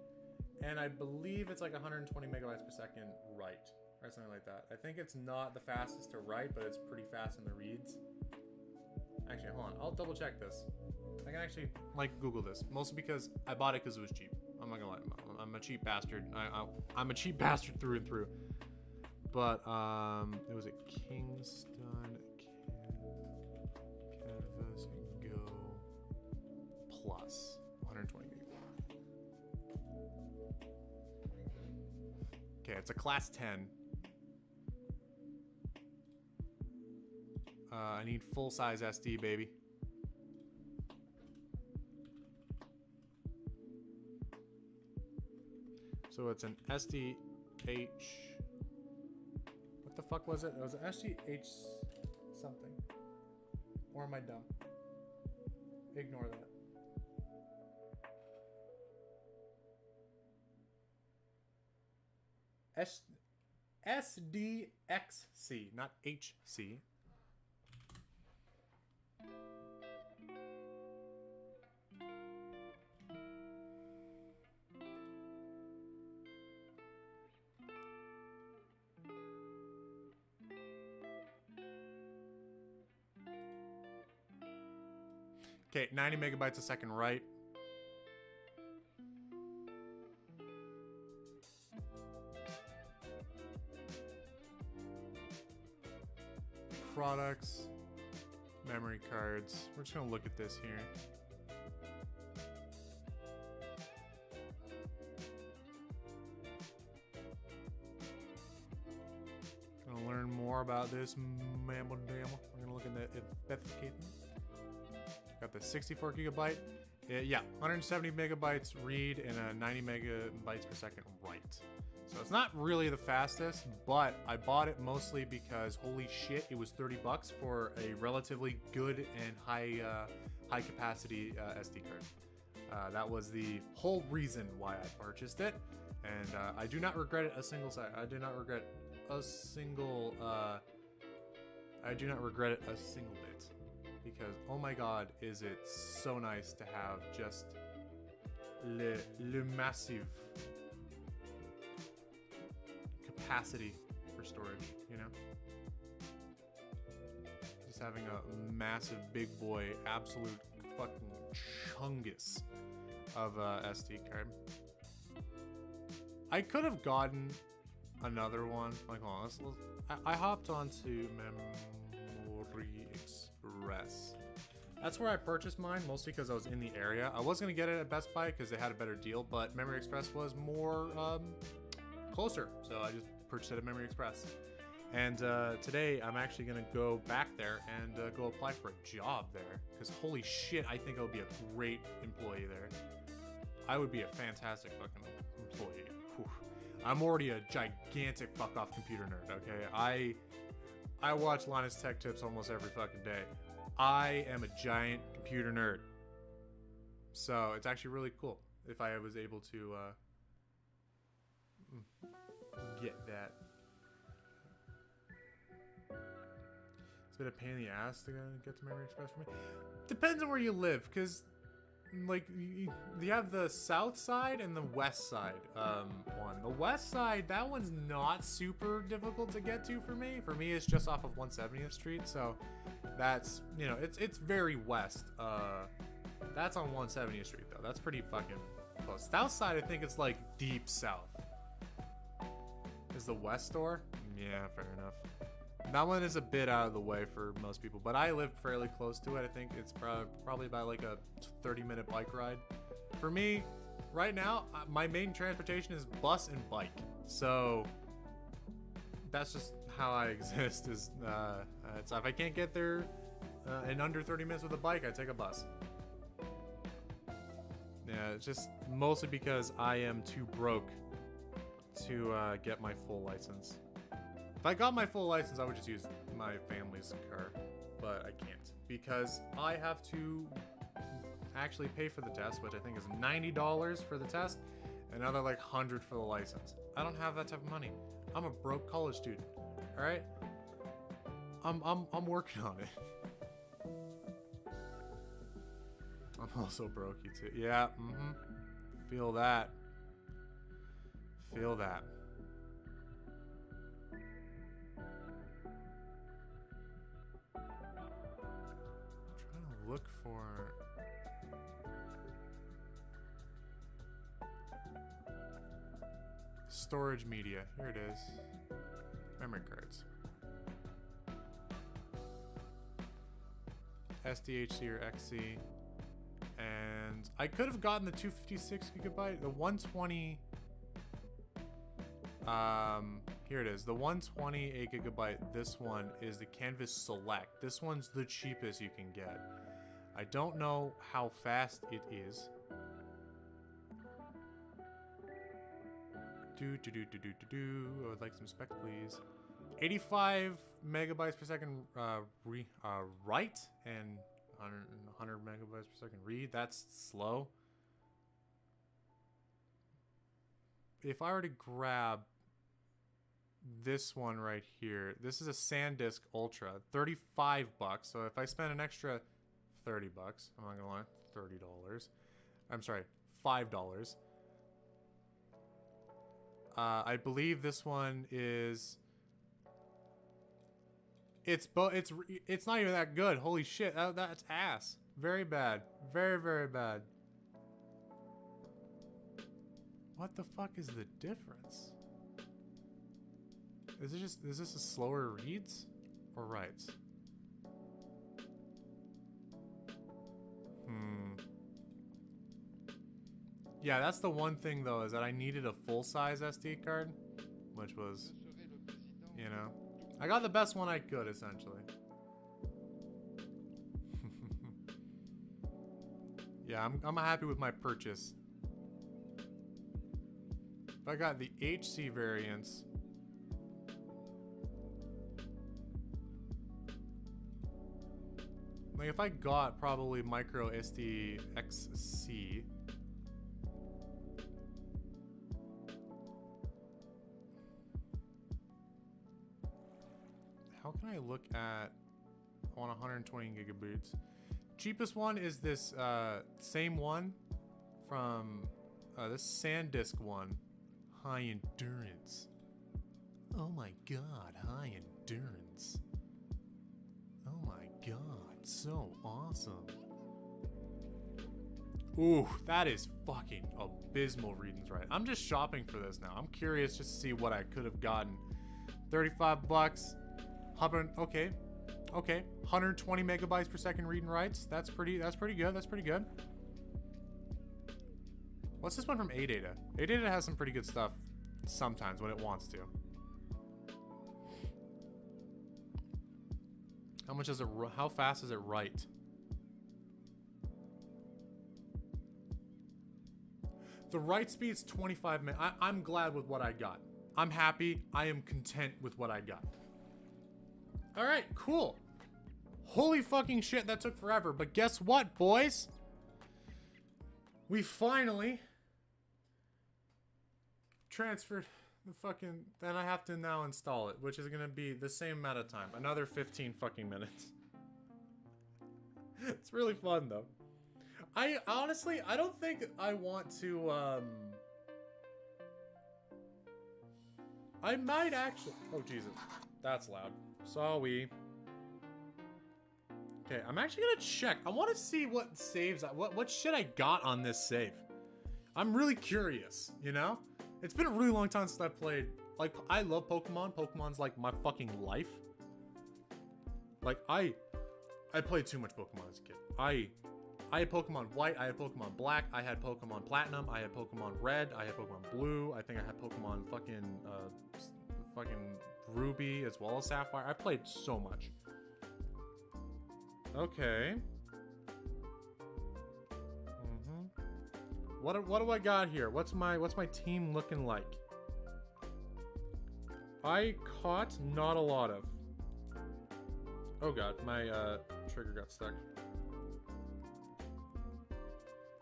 S1: and I believe it's like 120 megabytes per second write, or something like that. I think it's not the fastest to write, but it's pretty fast in the reads. Actually, hold on, I'll double check this. I can actually, like, Google this, mostly because I bought it because it was cheap. I'm not gonna lie, I'm a cheap bastard. I'm a cheap bastard through and through. But it was at Kingston Canvas Go Plus 120 gig. Okay, it's a class 10. I need full size SD, baby. So it's an SDH. What the fuck was it? It was an SDH something. Or am I dumb? Ignore that. SDXC, not HC. Okay, 90 megabytes a second write. Products, memory cards. We're just gonna look at this here. Gonna learn more about this mammal dammal. We're gonna look at the specifications. Got the 64 gigabyte. Yeah, 170 megabytes read and 90 megabytes per second write. So it's not really the fastest, but I bought it mostly because holy shit, it was 30 bucks for a relatively good and high capacity SD card. That was the whole reason why I purchased it, and I do not regret it a single second. I do not regret a single. I do not regret it a single bit, because oh my god, is it so nice to have just le massive capacity for storage, you know? Just having a massive big boy, absolute fucking chungus of a SD card. I could have gotten another one. Like, hold on, I hopped onto Memory Express. That's where I purchased mine, mostly because I was in the area. I was gonna get it at Best Buy because they had a better deal, but Memory Express was more closer, so I just purchased it at Memory Express. And today I'm actually gonna go back there and go apply for a job there, because holy shit, I think I would be a great employee there. I would be a fantastic fucking employee. Whew. I'm already a gigantic fuck off computer nerd, okay? I watch Linus Tech Tips almost every fucking day. I am a giant computer nerd. So it's actually really cool if I was able to get that. It's been a pain in the ass to get to Memory Express for me. Depends on where you live, because like you have the south side and the west side one. The west side, that one's not super difficult to get to for me. For me, it's just off of 170th Street, so that's, you know, it's very west. That's on 170th Street though. That's pretty fucking close. South side, I think it's like deep south. Is the west store? Yeah, fair enough. That one is a bit out of the way for most people, but I live fairly close to it. I think it's probably about like a 30-minute bike ride. For me, right now, my main transportation is bus and bike. So that's just how I exist. Is so if I can't get there in under 30 minutes with a bike, I take a bus. Yeah, it's just mostly because I am too broke to get my full license. If I got my full license, I would just use my family's car, but I can't because I have to actually pay for the test, which I think is $90 for the test, and another like $100 for the license. I don't have that type of money. I'm a broke college student. All right, I'm working on it. I'm also broke, you too. Yeah, feel that. Feel that. Look for storage media. Here it is. Memory cards. SDHC or XC. And I could have gotten the 256 gigabyte, the 120. Here it is. The 128 gigabyte. This one is the Canvas Select. This one's the cheapest you can get. I don't know how fast it is. I would like some spec, please. 85 megabytes per second write and 100 megabytes per second read. That's slow. If I were to grab this one right here, this is a SanDisk Ultra, 35 bucks. So if I spend an extra 30 bucks, I'm not gonna lie, $30. I'm sorry, $5. I believe this one is. It's not even that good. Holy shit, that's ass. Very bad. Very, very bad. What the fuck is the difference? Is this a slower reads or writes? Yeah, that's the one thing though, is that I needed a full-size SD card, which was, you know, I got the best one I could essentially. Yeah, I'm happy with my purchase. If I got the HC variants, like if I got probably micro SD XC, how can I look at on 120 gigabytes? Cheapest one is this same one from this SanDisk one, high endurance. Oh my god, high endurance. Oh my god, so awesome. Ooh, that is fucking abysmal readings, right? I'm just shopping for this now. I'm curious just to see what I could have gotten. 35 bucks. Okay. Okay. 120 megabytes per second read and writes. That's pretty good. That's pretty good. What's this one from AData? AData has some pretty good stuff sometimes when it wants to. How much does it, how fast does it write? The write speed's 25 minutes. I'm glad with what I got. I'm happy. I am content with what I got. All right, cool. Holy fucking shit, that took forever. But guess what, boys? We finally transferred the fucking... Then I have to now install it, which is gonna be the same amount of time. Another 15 fucking minutes. It's really fun, though. I honestly, I don't think I want to, I might actually... Oh, Jesus. That's loud. Sorry. Okay, I'm actually gonna check. I want to see what saves, what shit I got on this save. I'm really curious, you know? It's been a really long time since I played. Like, I love Pokemon. Pokemon's like my fucking life. Like, I played too much Pokemon as a kid. I had Pokemon White, I had Pokemon Black, I had Pokemon Platinum, I had Pokemon Red, I had Pokemon Blue, I think I had Pokemon fucking Ruby as well as Sapphire. I played so much. Okay. What do I got here? What's my team looking like? I caught not a lot of. Oh god, my trigger got stuck.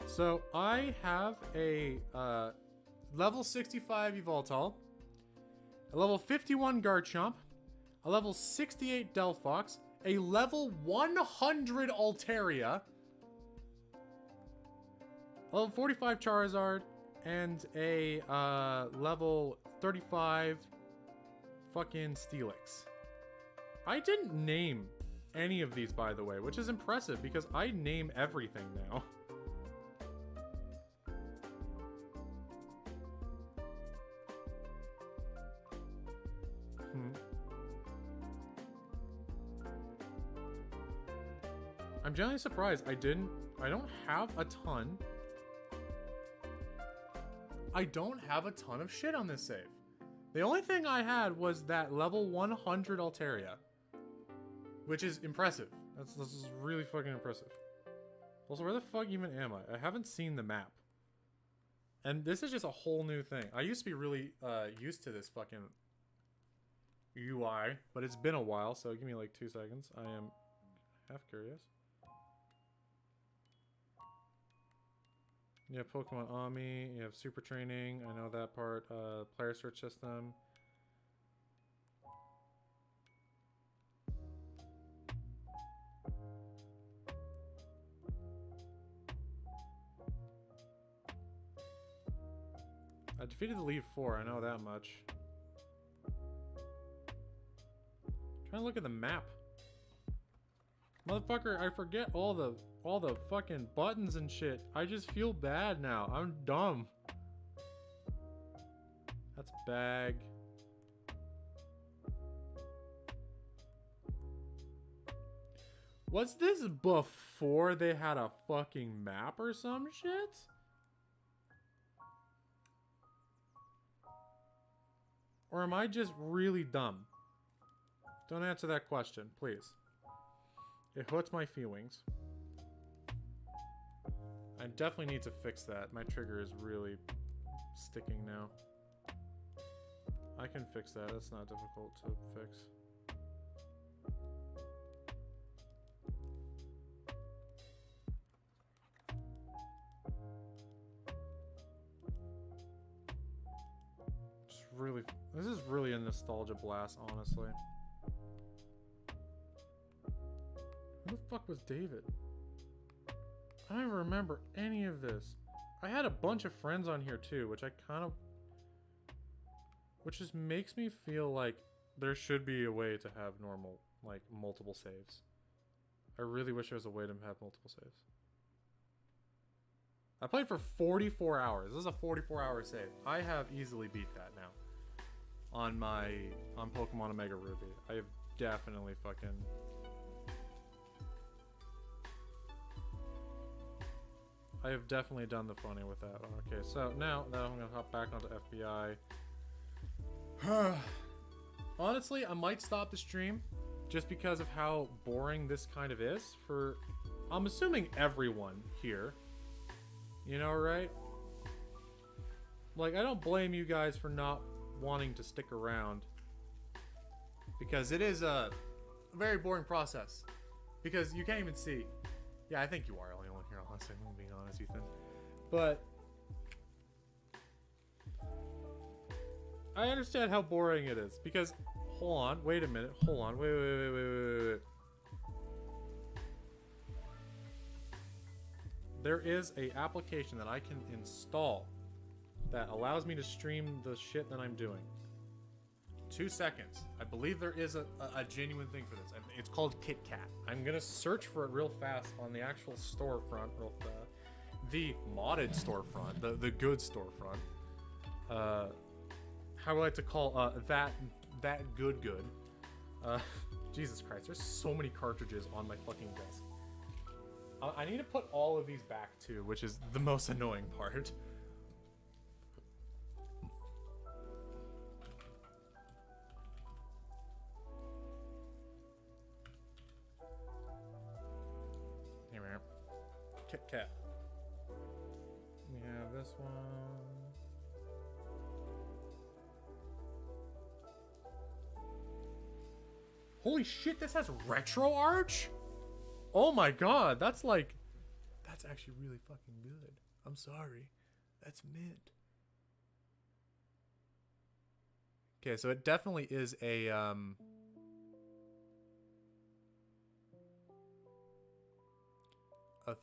S1: So I have a level 65 Evoltol, a level 51 Garchomp, a level 68 Delphox, a level 100 Altaria, level 45 Charizard, and a level 35 fucking Steelix. I didn't name any of these, by the way, which is impressive because I name everything now. I'm generally surprised I don't have a ton. I don't have a ton of shit on this save. The only thing I had was that level 100 Altaria, which is impressive. This is really fucking impressive. Also, where the fuck even am I? I haven't seen the map. And this is just a whole new thing. I used to be really used to this fucking UI, but it's been a while, so give me like 2 seconds. I am half curious. You have Pokemon Ami, you have Super Training, I know that part, player search system. I defeated the Lead 4, I know that much. Trying to look at the map. Motherfucker, I forget all the fucking buttons and shit. I just feel bad now. I'm dumb. That's bag. Was this before they had a fucking map or some shit? Or am I just really dumb? Don't answer that question, please. It hurts my feelings. I definitely need to fix that. My trigger is really sticking now.
S2: I can fix that. That's not difficult to fix. This is really a nostalgia blast, honestly. Who the fuck was David? I don't even remember any of this. I had a bunch of friends on here too, which just makes me feel like there should be a way to have normal, like, multiple saves. I really wish there was a way to have multiple saves. I played for 44 hours. This is a 44-hour save. I have easily beat that now. On Pokemon Omega Ruby. I have definitely fucking... I have definitely done the funny with that one. Okay, so now that I'm gonna hop back onto FBI. Honestly, I might stop the stream just because of how boring this kind of is for, I'm assuming, everyone here. You know, right? Like, I don't blame you guys for not wanting to stick around, because it is a very boring process, because you can't even see. Yeah, I think you are the only one here, honestly, I'm being honest, Ethan. But I understand how boring it is, because hold on, wait a minute, hold on, wait. There is a application that I can install that allows me to stream the shit that I'm doing. 2 seconds. I believe there is a genuine thing for this. It's called KitKat. I'm gonna search for it real fast on the actual storefront, the modded storefront, the good storefront. How I like to call that good. Jesus Christ, there's so many cartridges on my fucking desk. I need to put all of these back too, which is the most annoying part. Here we are. KitKat. We have this one. Holy shit, this has retro arch? Oh my god, that's actually really fucking good. I'm sorry. That's mint. Okay, so it definitely is a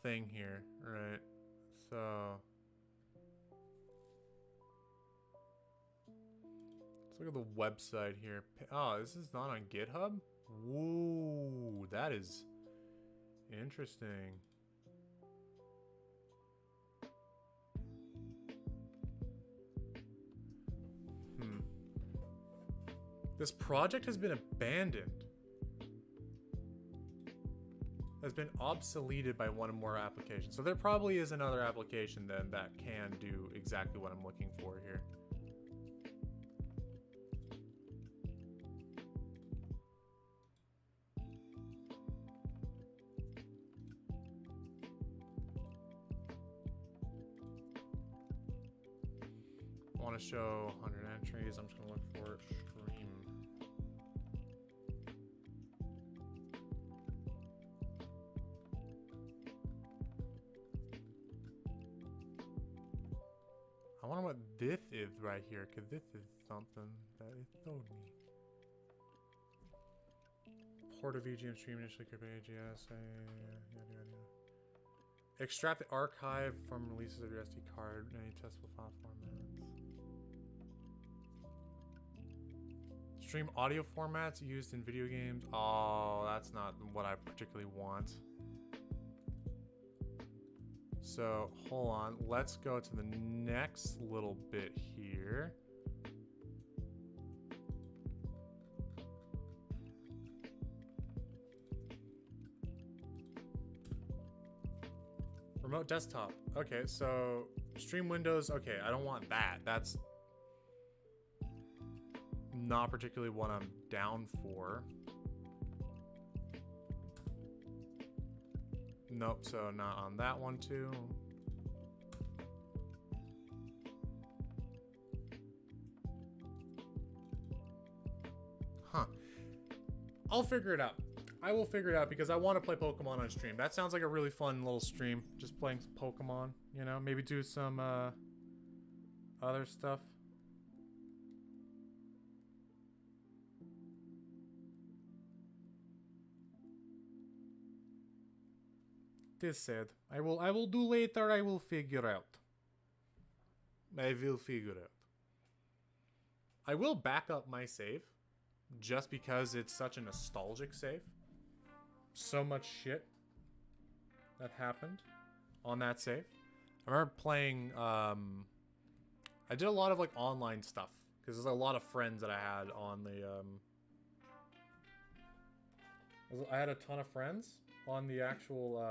S2: thing here, right? So let's look at the website here. Oh, this is not on GitHub? Whoa, that is interesting. This project has been abandoned. Has been obsoleted by one or more applications. So there probably is another application then that can do exactly what I'm looking for here. I want to show 100 entries. I'm just going to look for stream. I wonder what this is right here, because this is something that it told me. Port of VGM stream initially could be AGS. Yada. Extract the archive from releases of your SD card, any testable file formats. Stream audio formats used in video games. Oh, that's not what I particularly want. So, hold on. Let's go to the next little bit here. Remote desktop. Okay, so stream windows. Okay, I don't want that. That's not particularly what I'm down for. Nope, so not on that one too. I'll figure it out. I will figure it out because I want to play Pokemon on stream. That sounds like a really fun little stream. Just playing some Pokemon, you know? Maybe do some other stuff. This said, I will do later. I will figure out. I will figure out. I will back up my save just because it's such a nostalgic save. So much shit that happened on that save. I remember playing I did a lot of like online stuff because there's a lot of friends that I had on the I had a ton of friends on the actual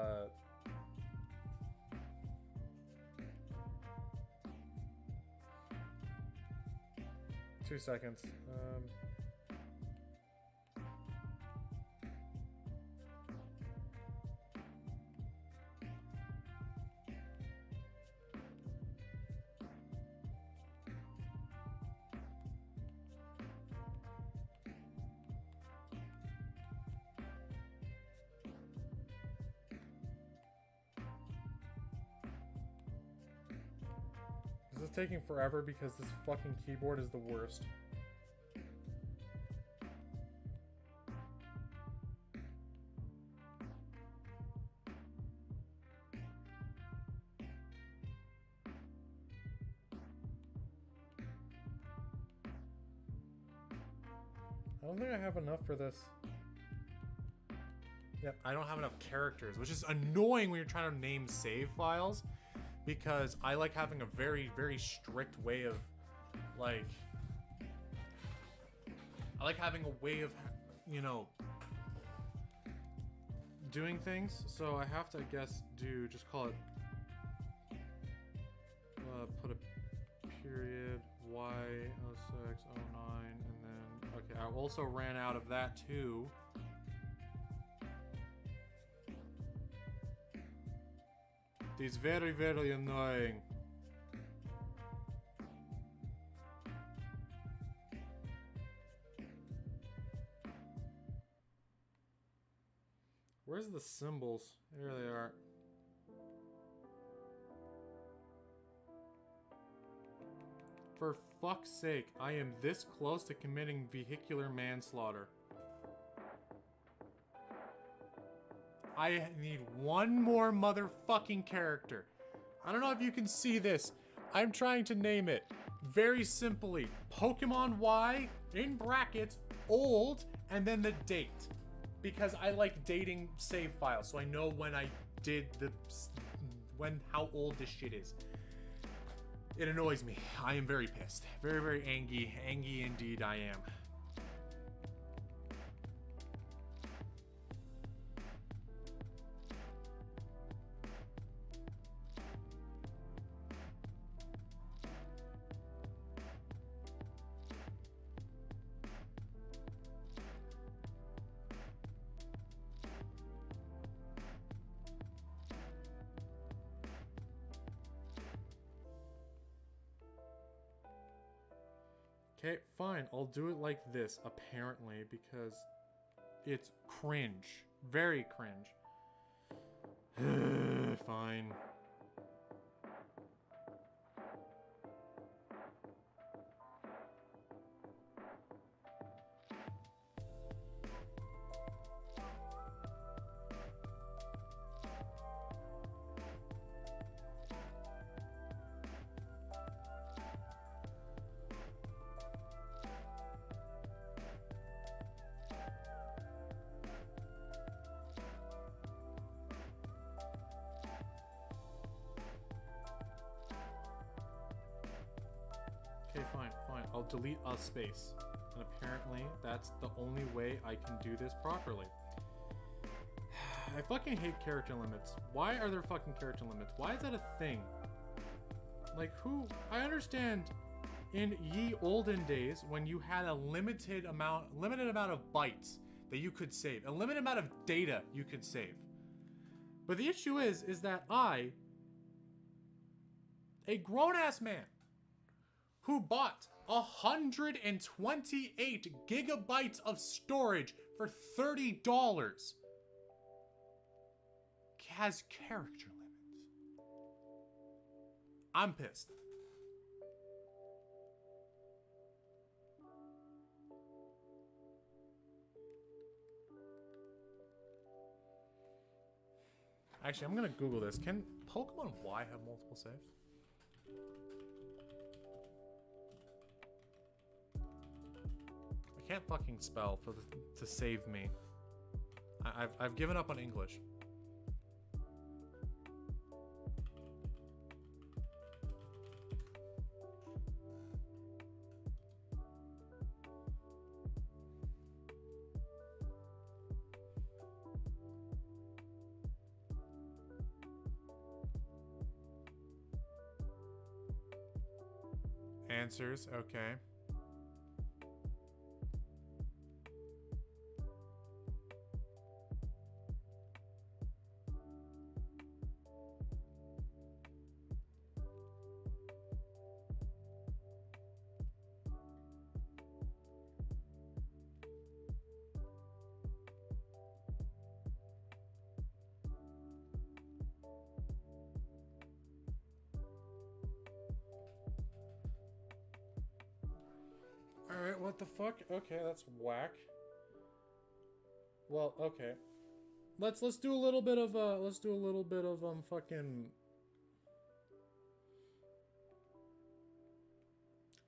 S2: 2 seconds. This is taking forever because this fucking keyboard is the worst. I don't think I have enough for this. Yep, I don't have enough characters, which is annoying when you're trying to name save files, because I like having a very, very strict way of, like, I like having a way of, you know, doing things. So I have to, I guess, just call it, put a period, Y0609, and then, okay, I also ran out of that too. It's very, very annoying. Where's the symbols? Here they are. For fuck's sake, I am this close to committing vehicular manslaughter. I need one more motherfucking character. I don't know if you can see this. I'm trying to name it very simply. Pokemon Y, in brackets, old, and then the date. Because I like dating save files, so I know when I did how old this shit is. It annoys me. I am very pissed. Very, very angry. Angry indeed I am. Okay, fine. I'll do it like this, apparently, because it's cringe. Very cringe. Fine. Okay, fine. I'll delete a space. And apparently, that's the only way I can do this properly. I fucking hate character limits. Why are there fucking character limits? Why is that a thing? Like, who? I understand in ye olden days when you had a limited amount of bytes that you could save. A limited amount of data you could save. But the issue is that I, a grown-ass man, who bought 128 gigabytes of storage
S1: for $30 has character limits. I'm pissed. Actually, I'm gonna Google this. Can Pokemon Y have multiple saves? I can't fucking spell to save me. I've given up on English. Answers, okay. Alright, what the fuck? Okay, that's whack. Well, okay. Let's do a little bit of fucking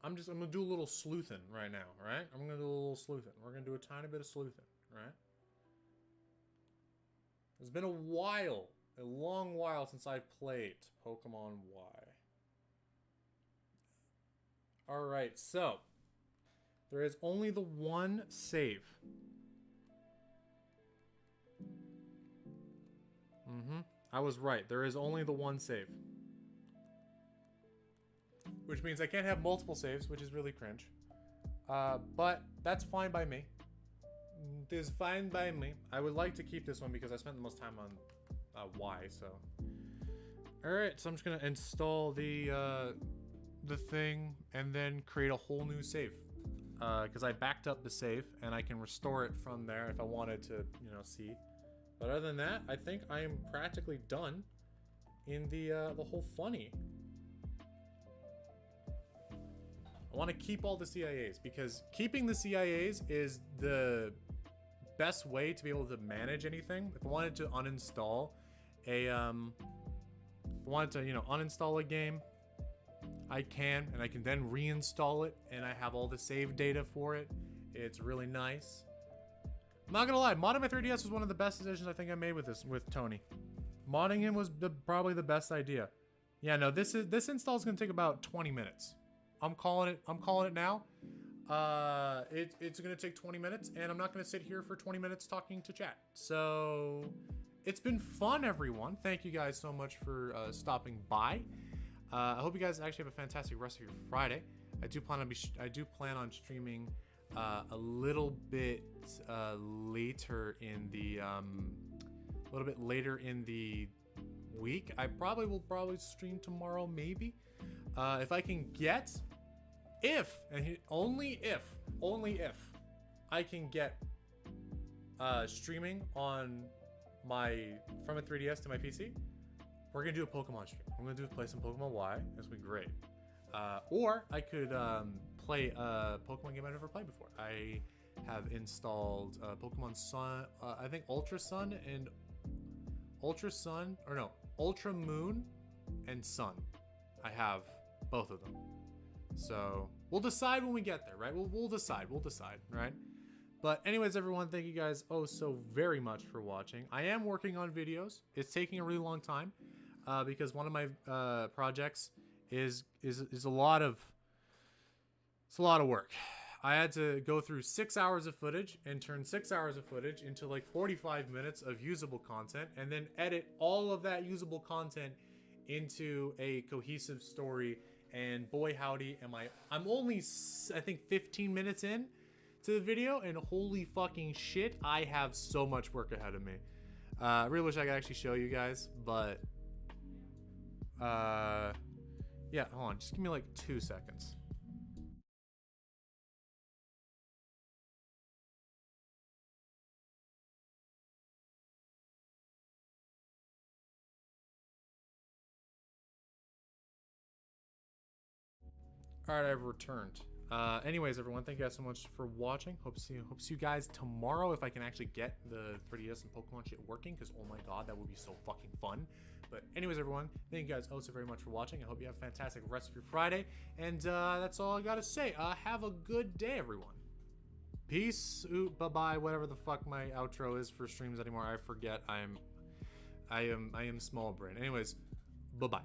S1: I'm gonna do a little sleuthing right now, right? I'm gonna do a little sleuthing. We're gonna do a tiny bit of sleuthing, right? It's been a while, a long while since I played Pokemon Y. Alright, so there is only the one save. I was right. There is only the one save. Which means I can't have multiple saves, which is really cringe. But that's fine by me. It is fine by me. I would like to keep this one because I spent the most time on Y, so. Alright, so I'm just gonna install the thing and then create a whole new save. Because I backed up the save and I can restore it from there if I wanted to, you know, see. But other than that, I think I am practically done in the whole funny. I want to keep all the CIAs because keeping the CIAs is the best way to be able to manage anything. If I wanted to uninstall a, if I wanted to, you know, uninstall a game, I can, and I can then reinstall it, and I have all the save data for it. It's really nice. I'm not gonna lie, modding my 3DS was one of the best decisions I think I made with Tony. Modding him was probably the best idea. Yeah, no, this install is gonna take about 20 minutes. I'm calling it now. It's gonna take 20 minutes, and I'm not gonna sit here for 20 minutes talking to chat. So it's been fun, everyone. Thank you guys so much for stopping by. I hope you guys actually have a fantastic rest of your Friday. I do plan on streaming a little bit later in the week. I will stream tomorrow, maybe, if I can get, only if I can get streaming on from a 3DS to my PC. We're gonna do a Pokemon stream. I'm gonna play some Pokemon Y. That's gonna be great. Or I could play a Pokemon game I've never played before. I have installed Pokemon Sun, I think Ultra Sun and Ultra Moon and Sun. I have both of them. So we'll decide when we get there, right? We'll decide, right? But anyways, everyone, thank you guys so very much for watching. I am working on videos. It's taking a really long time because one of my projects is a lot of work. I had to go through 6 hours of footage and turn 6 hours of footage into like 45 minutes of usable content, and then edit all of that usable content into a cohesive story. And boy howdy, I'm only, I think, 15 minutes in to the video, and holy fucking shit, I have so much work ahead of me. I really wish I could actually show you guys, but yeah, hold on, just give me like 2 seconds.
S2: All right, I've returned. Anyways, everyone, thank you guys so much for watching. Hope to see you guys tomorrow if I can actually get the 3DS and Pokemon shit working, because oh my god, that would be so fucking fun. But anyways, everyone, thank you guys oh so very much for watching. I hope you have a fantastic rest of your Friday. And that's all I gotta say. Have a good day, everyone. Peace, bye-bye, whatever the fuck my outro is for streams anymore. I forget. I am small brain. Anyways, bye-bye.